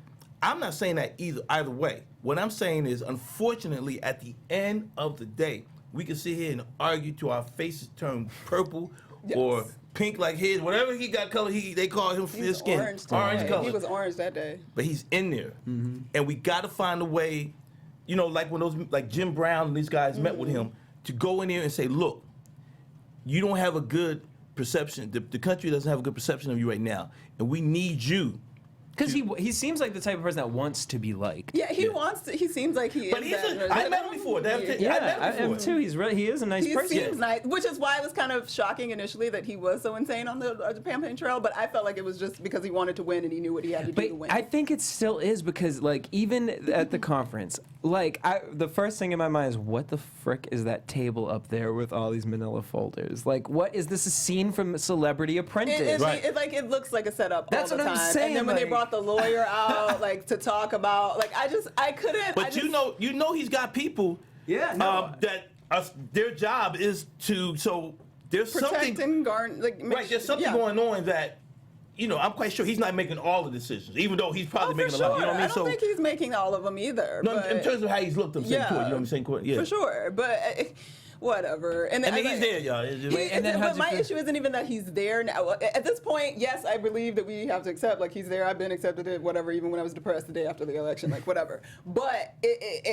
I'm not saying that either way. What I'm saying is, unfortunately, at the end of the day, we can sit here and argue till our faces turn purple or pink like his. Whatever he got color, they call him his skin. Orange color. He was orange that day. But he's in there. Mm-hmm. And we got to find a way, like when like Jim Brown and these guys met with him, to go in there and say, look, you don't have a good perception. The country doesn't have a good perception of you right now, and we need you. Because he seems like the type of person that wants to be liked. Yeah, he wants to. He seems like he but is. I met him before. I am too. He is a nice person. He seems nice, which is why it was kind of shocking initially that he was so insane on the campaign trail. But I felt like it was just because he wanted to win and he knew what he had to do to win. I think it still is because, like, even at the conference, like, the first thing in my mind is, what the frick is that table up there with all these manila folders? Like, what is this, a scene from Celebrity Apprentice? It looks like a setup. That's all the what time. I'm saying. And then when they brought the lawyer out, like, to talk about, like, I couldn't. But you know he's got people. Yeah. No. That their job is to. So there's protect something. There's something going on that. I'm quite sure he's not making all the decisions, even though he's probably making a lot. You know what I mean? I don't think he's making all of them either. No, in terms of how he's looked, I'm saying, you know what I'm saying? Yeah. For sure, but whatever. And then he's there, y'all. But my issue isn't even that he's there now. At this point, yes, I believe that we have to accept, like, he's there. I've been accepted it, whatever, even when I was depressed the day after the election, like, whatever. But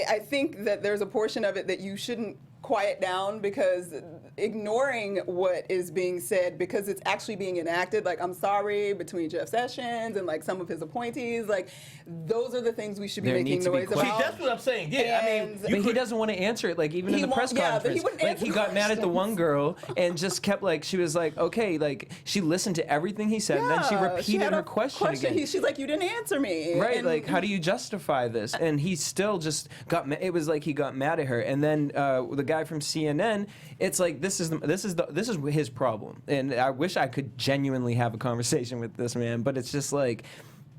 I think that there's a portion of it that you shouldn't quiet down, because ignoring what is being said because it's actually being enacted, like, I'm sorry, between Jeff Sessions and, like, some of his appointees, like, those are the things we should be making noise about. See, that's what I'm saying. Yeah, but he doesn't want to answer it, like, even in the press conference. He got mad at the one girl and just kept, like, she was like, okay, like, she listened to everything he said, and then she repeated her question again. She's like, you didn't answer me. Right, and like, how do you justify this? And he still just got, it was like he got mad at her. And then the guy from CNN, it's like, this is his problem. And I wish I could genuinely have a conversation with this man, but it's just like,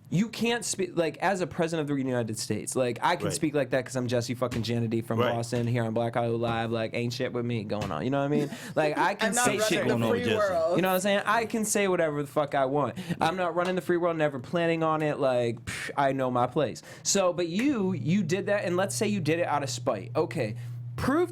you can't speak, like, as a president of the United States, like, I can speak like that because I'm Jesse fucking Janedy from Boston here on Black Hollywood Live, like, ain't shit with me going on, you know what I mean? Like, I can say shit going on with Jesse. You know what I'm saying? I can say whatever the fuck I want. I'm not running the free world, never planning on it, like, I know my place. So, but you did that, and let's say you did it out of spite. Okay.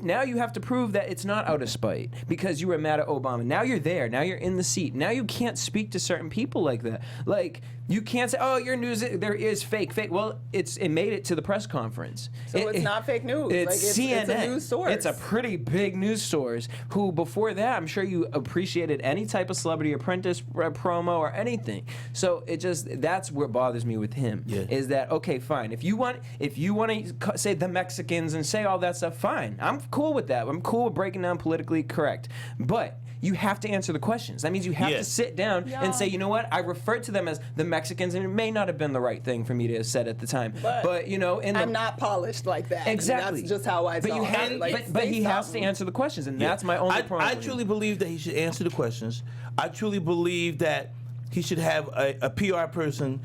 Now you have to prove that it's not out of spite because you were mad at Obama. Now you're there. Now you're in the seat. Now you can't speak to certain people like that. Like, you can't say, oh, your news, there is fake. Well, it made it to the press conference. So it's not fake news. It's CNN. It's a news source. It's a pretty big news source who, before that, I'm sure you appreciated any type of Celebrity Apprentice promo or anything. So that's what bothers me with him, is that, okay, fine. If you want to say the Mexicans and say all that stuff, fine. I'm cool with that. I'm cool with breaking down politically correct. But you have to answer the questions. That means you have to sit down and say, you know what? I referred to them as the Mexicans, and it may not have been the right thing for me to have said at the time. But I'm not polished like that. Exactly. That's just how I talk. But he has to answer the questions, and that's my only problem. I truly believe that he should answer the questions. I truly believe that he should have a PR person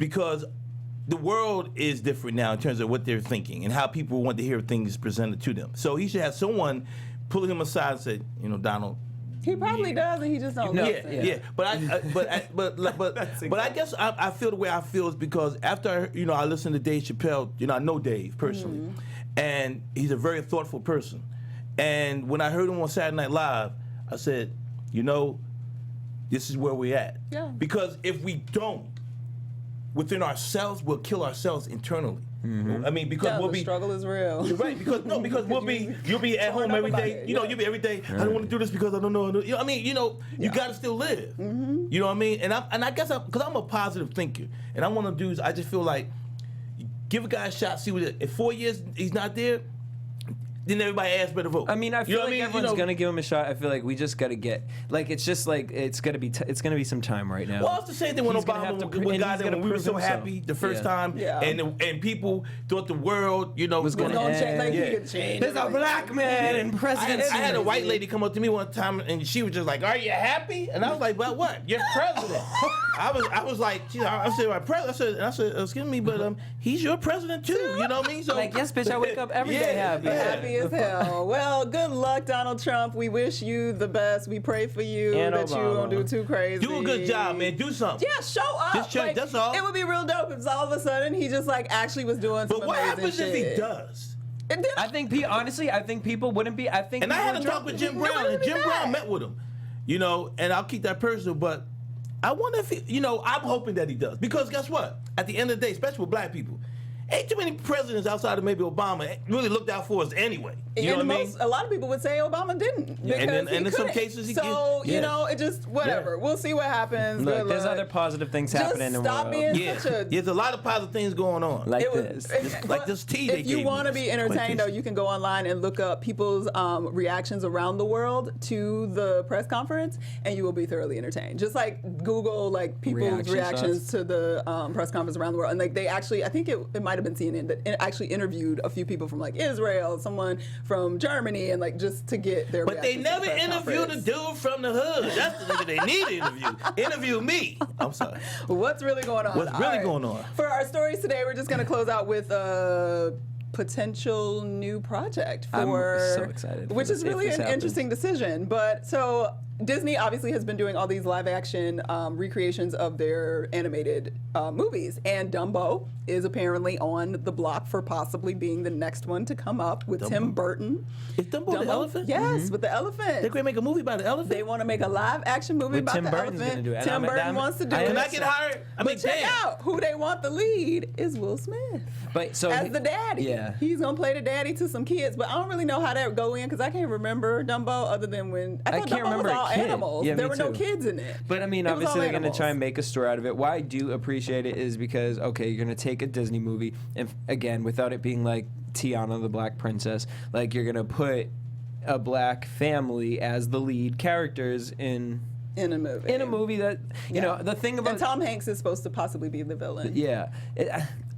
because the world is different now in terms of what they're thinking and how people want to hear things presented to them. So he should have someone pull him aside and say, Donald. He probably does, and he just don't listen. Yeah. But I guess I feel the way I feel is because after I listened to Dave Chappelle, I know Dave personally, and he's a very thoughtful person. And when I heard him on Saturday Night Live, I said, this is where we're at. Yeah. Because if we don't, within ourselves, we'll kill ourselves internally. I mean, because we'll the be struggle is real. right. Because you'll be at home every day. You'll be every day. I don't want to do this because I don't know. You got to still live. You know what I mean? And I guess because I'm a positive thinker, and I want to do is I just feel like give a guy a shot. See what if 4 years he's not there. Then everybody else better vote. I mean, I feel like everyone's gonna give him a shot. I feel like we just gotta get it's just like it's gonna be some time right now. Well, it's the same thing when Obama when we were so happy the first time, and people thought the world was gonna change. There's a black man in presidency. I had a white lady come up to me one time and she was just like, "Are you happy?" And I was like, "About what? You're president." I was like, I said, "My president." I said, "Excuse me, but he's your president too." You know what I mean? So yes, bitch, I wake up every day happy. As hell. Well, good luck, Donald Trump. We wish you the best. We pray for you and that Obama. you don't do too crazy. Do a good job, man. Do something. Yeah, show up. That's all. It would be real dope if all of a sudden he just actually was doing some But what amazing happens shit. if he does? I think people wouldn't be. And I had a talk with Jim Brown, and Jim Brown met with him. And I'll keep that personal, but I wonder if he, I'm hoping that he does. Because guess what? At the end of the day, especially with black people, ain't too many presidents outside of maybe Obama really looked out for us anyway. You know what I mean? A lot of people would say Obama didn't. And in some cases he So, it just, whatever. We'll see what happens. Look, there's other positive things happening in the world. Stop being such a... There's a lot of positive things going on. Like this. Like this tea they If gave you want to me. be entertained, though, you can go online and look up people's reactions around the world to the press conference, and you will be thoroughly entertained. Just Google people's reactions to the press conference around the world. And they actually, I think it might have been CNN that actually interviewed a few people from Israel, someone from Germany, and just to get their But they reactions to never the press interviewed a conference. dude from the hood. That's the nigga they need to interview. Interview me. I'm sorry. What's really going on? What's really going on? For our stories today, we're just going to close out with a potential new project I'm so excited. which is really an interesting decision. But so Disney obviously has been doing all these live action recreations of their animated movies, and Dumbo is apparently on the block for possibly being the next one to come up with Tim Burton. Is Dumbo the elephant? Yes, with the elephant. They're going to make a movie about the elephant? They want to make a live action movie about Tim the Burton's elephant. gonna do it. Tim Burton wants to do it. Can I get hired? But check out who they want the lead is Will Smith. But so As the daddy. Yeah. He's going to play the daddy to some kids, but I don't really know how that would go in because I can't remember Dumbo other than when I thought can't Dumbo remember was a all kid. animals. Yeah, there me were no too. kids in it. But I mean, It was obviously all they're going to animals. try and make a story out of it. Why I do appreciate it is because, okay, you're going to take a Disney movie, and again, without it being like Tiana the Black Princess, you're going to put a black family as the lead characters in in a movie that, you know, the thing about... And Tom Hanks is supposed to possibly be the villain. Yeah.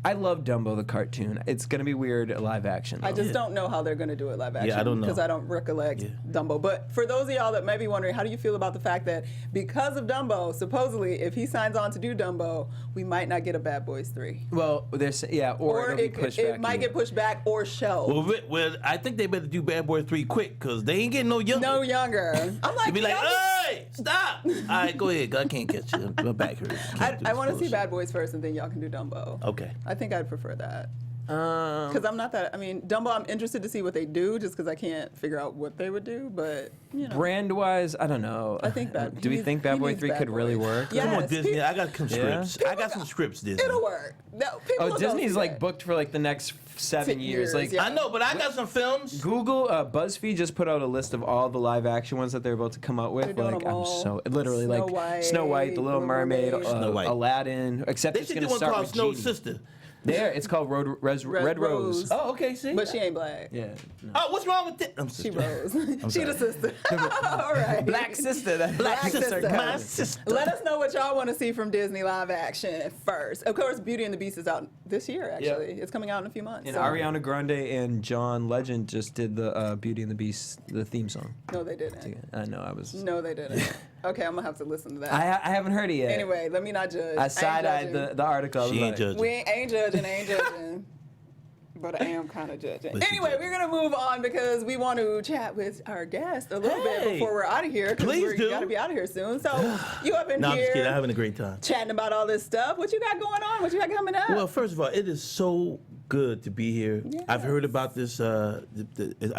I love Dumbo the cartoon. It's going to be weird live action, though. I just don't know how they're going to do it live action. Yeah, I don't know. Because I don't recollect Dumbo. But for those of y'all that may be wondering, how do you feel about the fact that because of Dumbo, supposedly, if he signs on to do Dumbo, we might not get a Bad Boys 3? Well, there's... Yeah, or it'll be pushed back. It might get pushed back or shelved. Well, I think they better do Bad Boys 3 quick, because they ain't getting no younger. No younger. I'm like... You'd be like, hey, stop! All right, go ahead. I can't catch you. My back hurts. I want to see Bad Boys first, and then y'all can do Dumbo. Okay. I think I'd prefer that. Because I'm not that... I mean, Dumbo, I'm interested to see what they do, just because I can't figure out what they would do, but, you know. Brand-wise, I don't know. I think Do we think Bad Boy 3 could really work? Yes. Come on, Disney. I got some Yeah. scripts. I got some scripts, Disney. It'll work. No, people will go Disney's see like that. booked for like the next 7 years. Like yeah. I know, but I got some films. Google, BuzzFeed just put out a list of all the live action ones that they're about to come out with. They're doing Like them I'm all. so literally Snow like White, Snow White, The Little Mermaid, Snow White. Aladdin. Except They it's should gonna do one start called with Snow Genie. Sister. There, it's called Red Rose. Oh, okay, see? But she ain't black. Yeah. No. Oh, what's wrong with that? I'm She sister. Rose. She the sister. All right. Black sister. That Black sister. My sister. Let us know what y'all want to see from Disney live action first. Of course, Beauty and the Beast is out this year, actually. It's coming out in a few months. And so- Ariana Grande and John Legend just did the Beauty and the Beast, the theme song. No, they didn't. I know, I was... No, they didn't. Okay, I'm gonna have to listen to that. I haven't heard it yet. Anyway, let me not judge. I side-eyed the article. She ain't judging. We ain't judging. But I am kind of judging. But Anyway, we're going to move on because we want to chat with our guest a little bit before we're out of here. Please do. We got to be out of here soon. So you up in No, I'm just kidding. I'm here having a great time. chatting about all this stuff. What you got going on? What you got coming up? Well, first of all, it is so good to be here. Yes. I've heard about this. I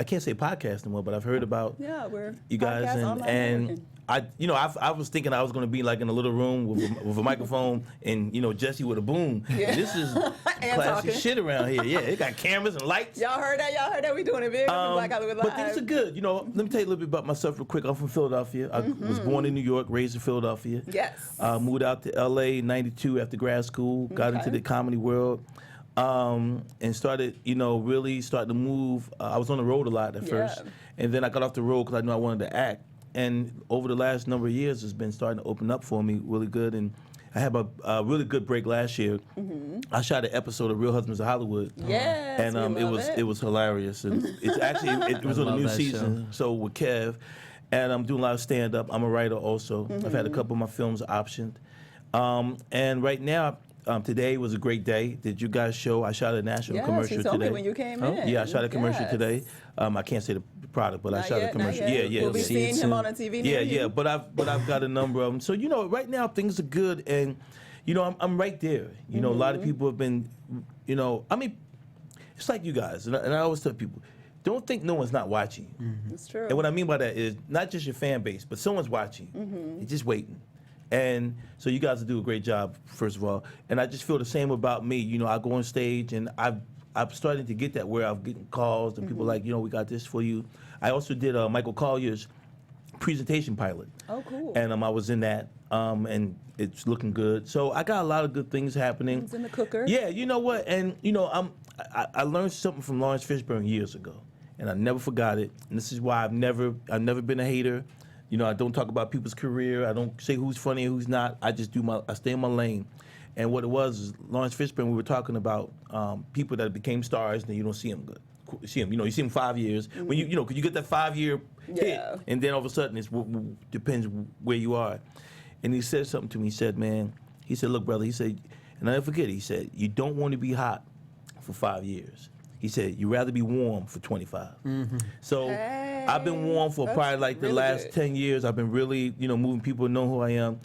can't say podcast anymore, but I've heard about we're you guys, podcast online and networking. I was thinking I was going to be like in a little room with a microphone and Jesse with a boom. Yeah. And this is classy talking. shit around here. Yeah, it got cameras and lights. Y'all heard that? We doing it big. Black Hollywood Live. But things are good. Let me tell you a little bit about myself real quick. I'm from Philadelphia. I was born in New York, raised in Philadelphia. Yes. Moved out to LA in '92 after grad school. Got into the comedy world. And started, really starting to move. I was on the road a lot at first. And then I got off the road because I knew I wanted to act. And over the last number of years, it's been starting to open up for me really good. And I had a really good break last year. I shot an episode of Real Husbands of Hollywood. Yes, And we love it was hilarious. And it's actually it was on a love new that season. So with Kev, and I'm doing a lot of stand up. I'm a writer also. I've had a couple of my films optioned. And right now, today was a great day. Did you guys show? I shot a national commercial you told today. me when you came in. Yeah, I shot a commercial Yes. today. I can't say the product, but I Not shot yet, a commercial. not yet. Yeah. We'll be See it seeing him soon. on a TV near you. But I've got a number of them. So right now things are good, and I'm right there. A lot of people have been, I mean, it's like you guys, and I always tell people, don't think no one's not watching you. It's true. And what I mean by that is not just your fan base, but someone's watching. You're just waiting. And so you guys do a great job, first of all. And I just feel the same about me. I go on stage, and I'm starting to get that where I'm getting calls, and people like, we got this for you. I also did Michael Collier's presentation pilot. Oh, cool. And I was in that, and it's looking good. So I got a lot of good things happening. It's in the cooker. Yeah, you know what? And, I learned something from Lawrence Fishburne years ago, and I never forgot it. And this is why I've never been a hater. I don't talk about people's career. I don't say who's funny and who's not. I just I stay in my lane. And what it was is Lawrence Fishburne, we were talking about people that became stars, and you don't see them good. You see them 5 years. When because you get that 5-year hit, and then all of a sudden it depends where you are. And he said something to me. He said, man, look, brother, he said, and I never forget it, he said, you don't want to be hot for 5 years. He said, you'd rather be warm for 25. So I've been warm for probably like the really last good. 10 years. I've been really, moving people to know who I am.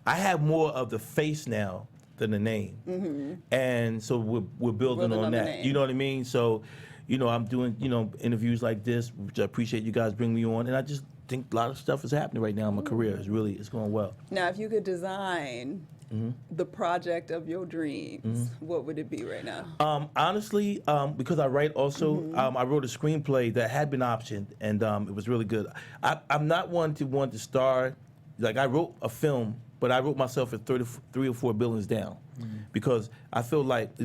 I have more of the face now than the name. And so we're building on the that. name. You know what I mean? So, I'm doing, interviews like this, which I appreciate you guys bringing me on. And I just think a lot of stuff is happening right now in my career. It's going well. Now, if you could design the project of your dreams, what would it be right now? Honestly, because I write also, I wrote a screenplay that had been optioned, and it was really good. I'm not one to want to star. Like, I wrote a film, but I wrote myself at 3 or 4 buildings down, because I feel like I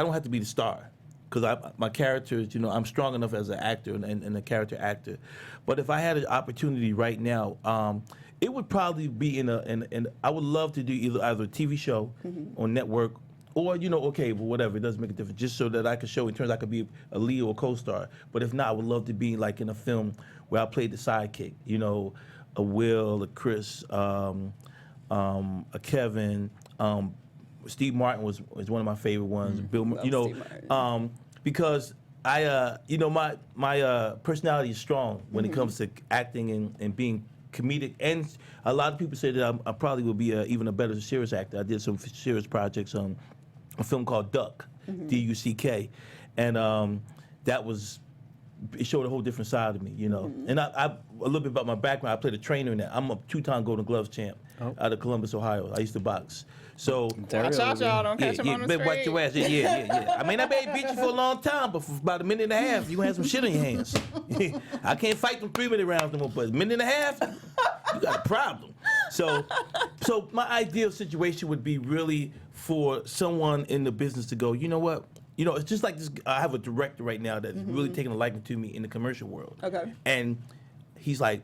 don't have to be the star, because my characters, I'm strong enough as an actor and a character actor. But if I had an opportunity right now, it would probably be in I would love to do either a TV show on network, or okay, but whatever, it doesn't make a difference. Just so that I could show in terms I could be a lead or a co-star. But if not, I would love to be like in a film where I played the sidekick. A Will, a Chris, a Keven. Steve Martin was one of my favorite ones. Bill, Steve Martin. Because I, my personality is strong when it comes to acting and being comedic, and a lot of people say that I probably will be even a better serious actor. I did some serious projects on a film called Duck, D-U-C-K, and it showed a whole different side of me, And I a little bit about my background. I played a trainer in that. I'm a 2-time Golden Gloves champ out of Columbus, Ohio. I used to box. So Watch out, y'all. Don't catch him on the better watch street. your ass. Yeah. I mean, I may beat you for a long time, but for about a minute and a half, you gonna have some shit on your hands. I can't fight them 3-minute rounds no more, but a minute and a half, you got a problem. So my ideal situation would be really for someone in the business to go, you know what? It's just like this. I have a director right now that's really taking a liking to me in the commercial world. Okay. And he's like,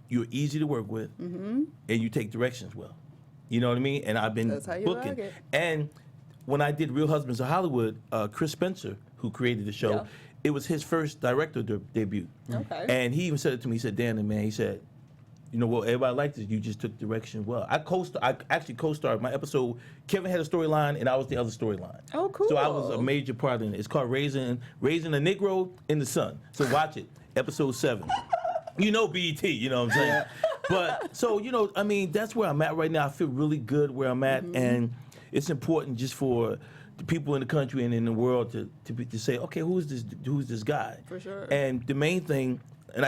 you're easy to work with, and you take directions well. You know what I mean? And I've been That's how you booking. like it. And when I did Real Husbands of Hollywood, Chris Spencer, who created the show, it was his first director debut. Okay. And he even said it to me. He said, Dan, man, he said, you know what everybody liked is you just took direction well. I actually co-starred my episode. Keven had a storyline and I was the other storyline. Oh, cool. So I was a major part in it. It's called Raising a Negro in the Sun. So watch it, episode 7. You know BET, you know what I'm saying? But so I mean that's where I'm at right now. I feel really good where I'm at, and it's important just for the people in the country and in the world to say, okay, who's this guy? For sure. And the main thing. When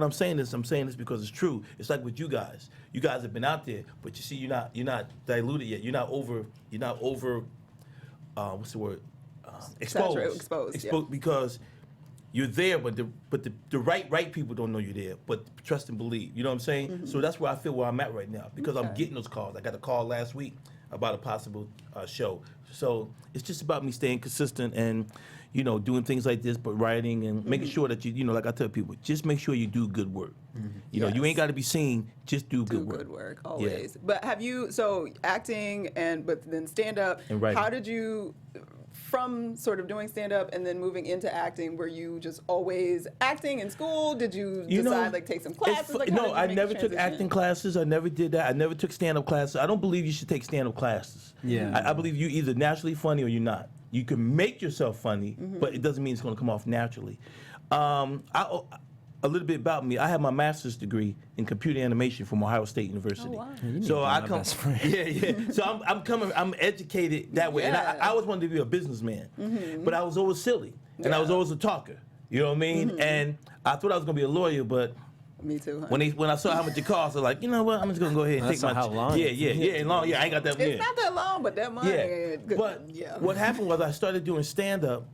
I'm saying this because it's true. It's like with you guys. You guys have been out there, but you see, you're not diluted yet. You're not over. What's the word? Exposed. Yeah. Because you're there, but the right people don't know you're there. But trust and believe. You know what I'm saying? So that's where I feel where I'm at right now because I'm getting those calls. I got a call last week about a possible show. So it's just about me staying consistent and. Doing things like this, but writing and making sure that like I tell people, just make sure you do good work. You know, you ain't got to be seen, just do good work. Good work, always. Yeah. But have you, acting but then stand-up, and writing. How did you, from sort of doing stand-up and then moving into acting, were you just always acting in school? Did you decide, take some classes? No, I never took acting classes. I never did that. I never took stand-up classes. I don't believe you should take stand-up classes. Yeah. I believe you're either naturally funny or you're not. You can make yourself funny, but it doesn't mean it's going to come off naturally. A little bit about me. I have my master's degree in computer animation from Ohio State University. Oh, wow. So I come. Yeah. So I'm educated that way, and I always wanted to be a businessman, but I was always silly, and I was always a talker. You know what I mean? And I thought I was going to be a lawyer, but. Me too. Huh? When I saw how much it cost, I was like, you know what? I'm just gonna go ahead and take my. How long? Yeah, long. Yeah, I ain't got that. It's not that long, but that money. Yeah. But what happened was I started doing stand up,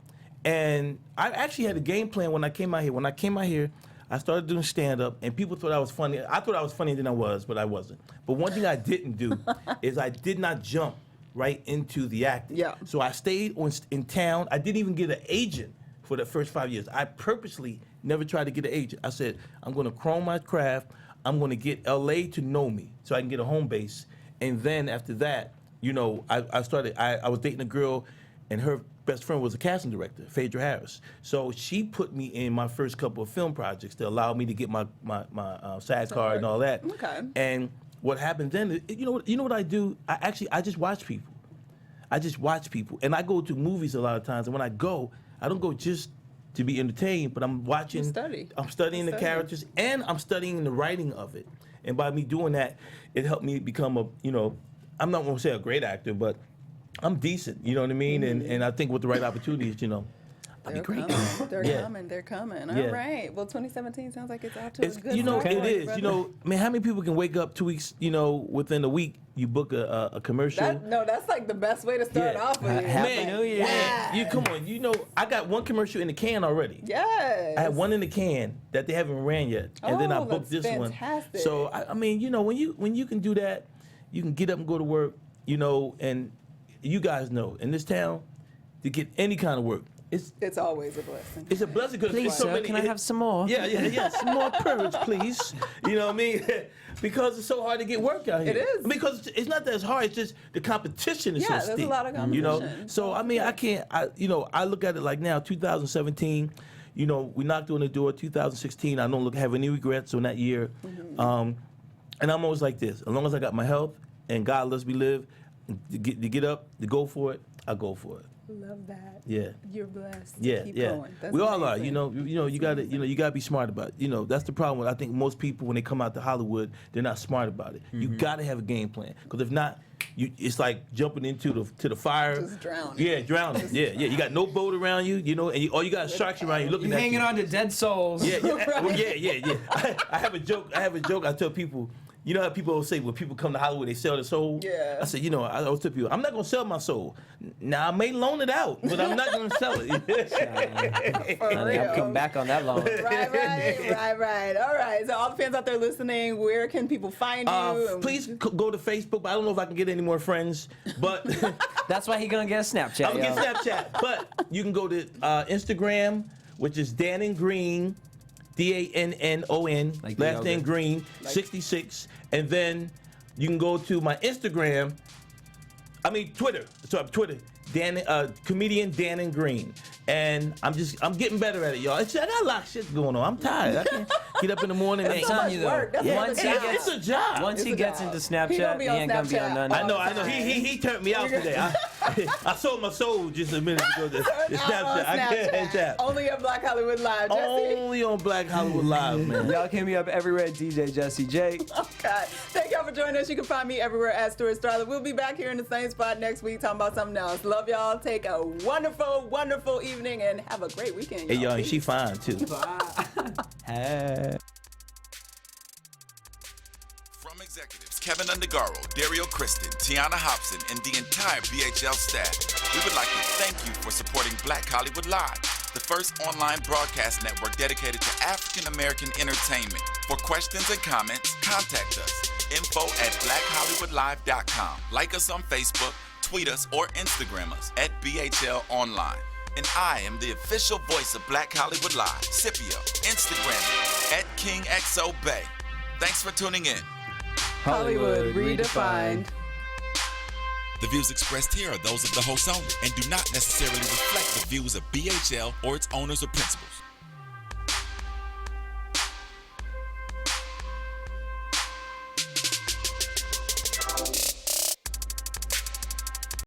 and I actually had a game plan when I came out here. When I came out here, I started doing stand up, and people thought I was funny. I thought I was funnier than I was, but I wasn't. But one thing I didn't do is I did not jump right into the acting. Yeah. So I stayed in town. I didn't even get an agent for the first 5 years. I purposely never tried to get an agent. I said, I'm going to chrome my craft. I'm going to get LA to know me so I can get a home base. And then after that, I was dating a girl, and her best friend was a casting director, Phaedra Harris. So she put me in my first couple of film projects to allow me to get my SAG card and all that. Okay. And what happened then, you know what I do? I just watch people. And I go to movies a lot of times, and when I go, I don't go just to be entertained, but I'm watching. I'm studying the characters, and I'm studying the writing of it. And by me doing that, it helped me become I'm not going to say a great actor, but I'm decent. You know what I mean? And I think with the right opportunities, I'll be great. They're coming. All right. Well, 2017 sounds like it's out to a good start. It is. How many people can wake up 2 weeks, within a week, you book a commercial? That's like the best way to start off with you. Man, you come on. I got one commercial in the can already. Yes. I had one in the can that they haven't ran yet, and then I booked this fantastic. one. So I mean, when you can do that, you can get up and go to work. And you guys know in this town, to get any kind of work. It's always a blessing. It's a blessing because please, so sir, many. Can I have some more? Yeah. Some more courage, please. You know what I mean? Because it's so hard to get work out here. It is. Because it's not that it's hard. It's just the competition is so steep. Yeah, there's a lot of competition. So I mean, I can't. I look at it like now, 2017. We knocked on the door. 2016. I don't have any regrets on that year. And I'm always like this. As long as I got my health and God lets me live, to get up, to go for it, I go for it. Love that. Yeah. You're blessed. Yeah, Keep yeah. going. That's we all are. amazing. You gotta, you gotta be smart about it. That's the problem with I think most people when they come out to Hollywood, they're not smart about it. You gotta have a game plan because if not, it's like jumping into the fire. Just drowning. Yeah, drowning. Yeah. You got no boat around you. And all you got is sharks around you looking You're at you. hanging on to dead souls. Yeah. Well, yeah. I have a joke. I tell people. You know how people always say when people come to Hollywood, they sell their soul? Yeah. I said, I always tell people, I'm not going to sell my soul. Now, I may loan it out, but I'm not going to sell it. I'll come back on that loan. Right. All right. So all the fans out there listening, where can people find you? Please go to Facebook. But I don't know if I can get any more friends, but That's why he's going to get a Snapchat. I'm going to get Snapchat. But you can go to Instagram, which is Dan and Green. DANNON, like last name Green, 66, and then you can go to my Instagram. Twitter. So Twitter, comedian Dan and Green, and I'm getting better at it, y'all. I got a lot of shit going on. I'm tired. Get up in the morning. I'm and telling you though, work. That's once he it's a job. once It's he a gets job. into He Snapchat, don't he be on ain't gonna be on Snapchat. none. I know. He turned me out today. I sold my soul just a minute ago. The Snapchat. I can't tap. Only at Black Hollywood Live, Jesse. Only on Black Hollywood Live, man. Y'all can hit me up everywhere at DJ Jesse J. Oh, God. Thank y'all for joining us. You can find me everywhere at Stuart Starlet. We'll be back here in the same spot next week talking about something else. Love y'all. Take a wonderful, wonderful evening and have a great weekend. Hey, y'all, and Peace. she fine, too. Hey. From executives Keven Undergaro, Derrial, Christon, Tiana Hobson, and the entire BHL staff, we would like to thank you for supporting Black Hollywood Live, the first online broadcast network dedicated to African American entertainment. For questions and comments, contact us. info@blackhollywoodlive.com. Like us on Facebook, tweet us, or Instagram us at BHL Online. And I am the official voice of Black Hollywood Live, Scipio, Instagram at KingXOBay. Thanks for tuning in. Hollywood redefined. The views expressed here are those of the host only and do not necessarily reflect the views of BHL or its owners or principals.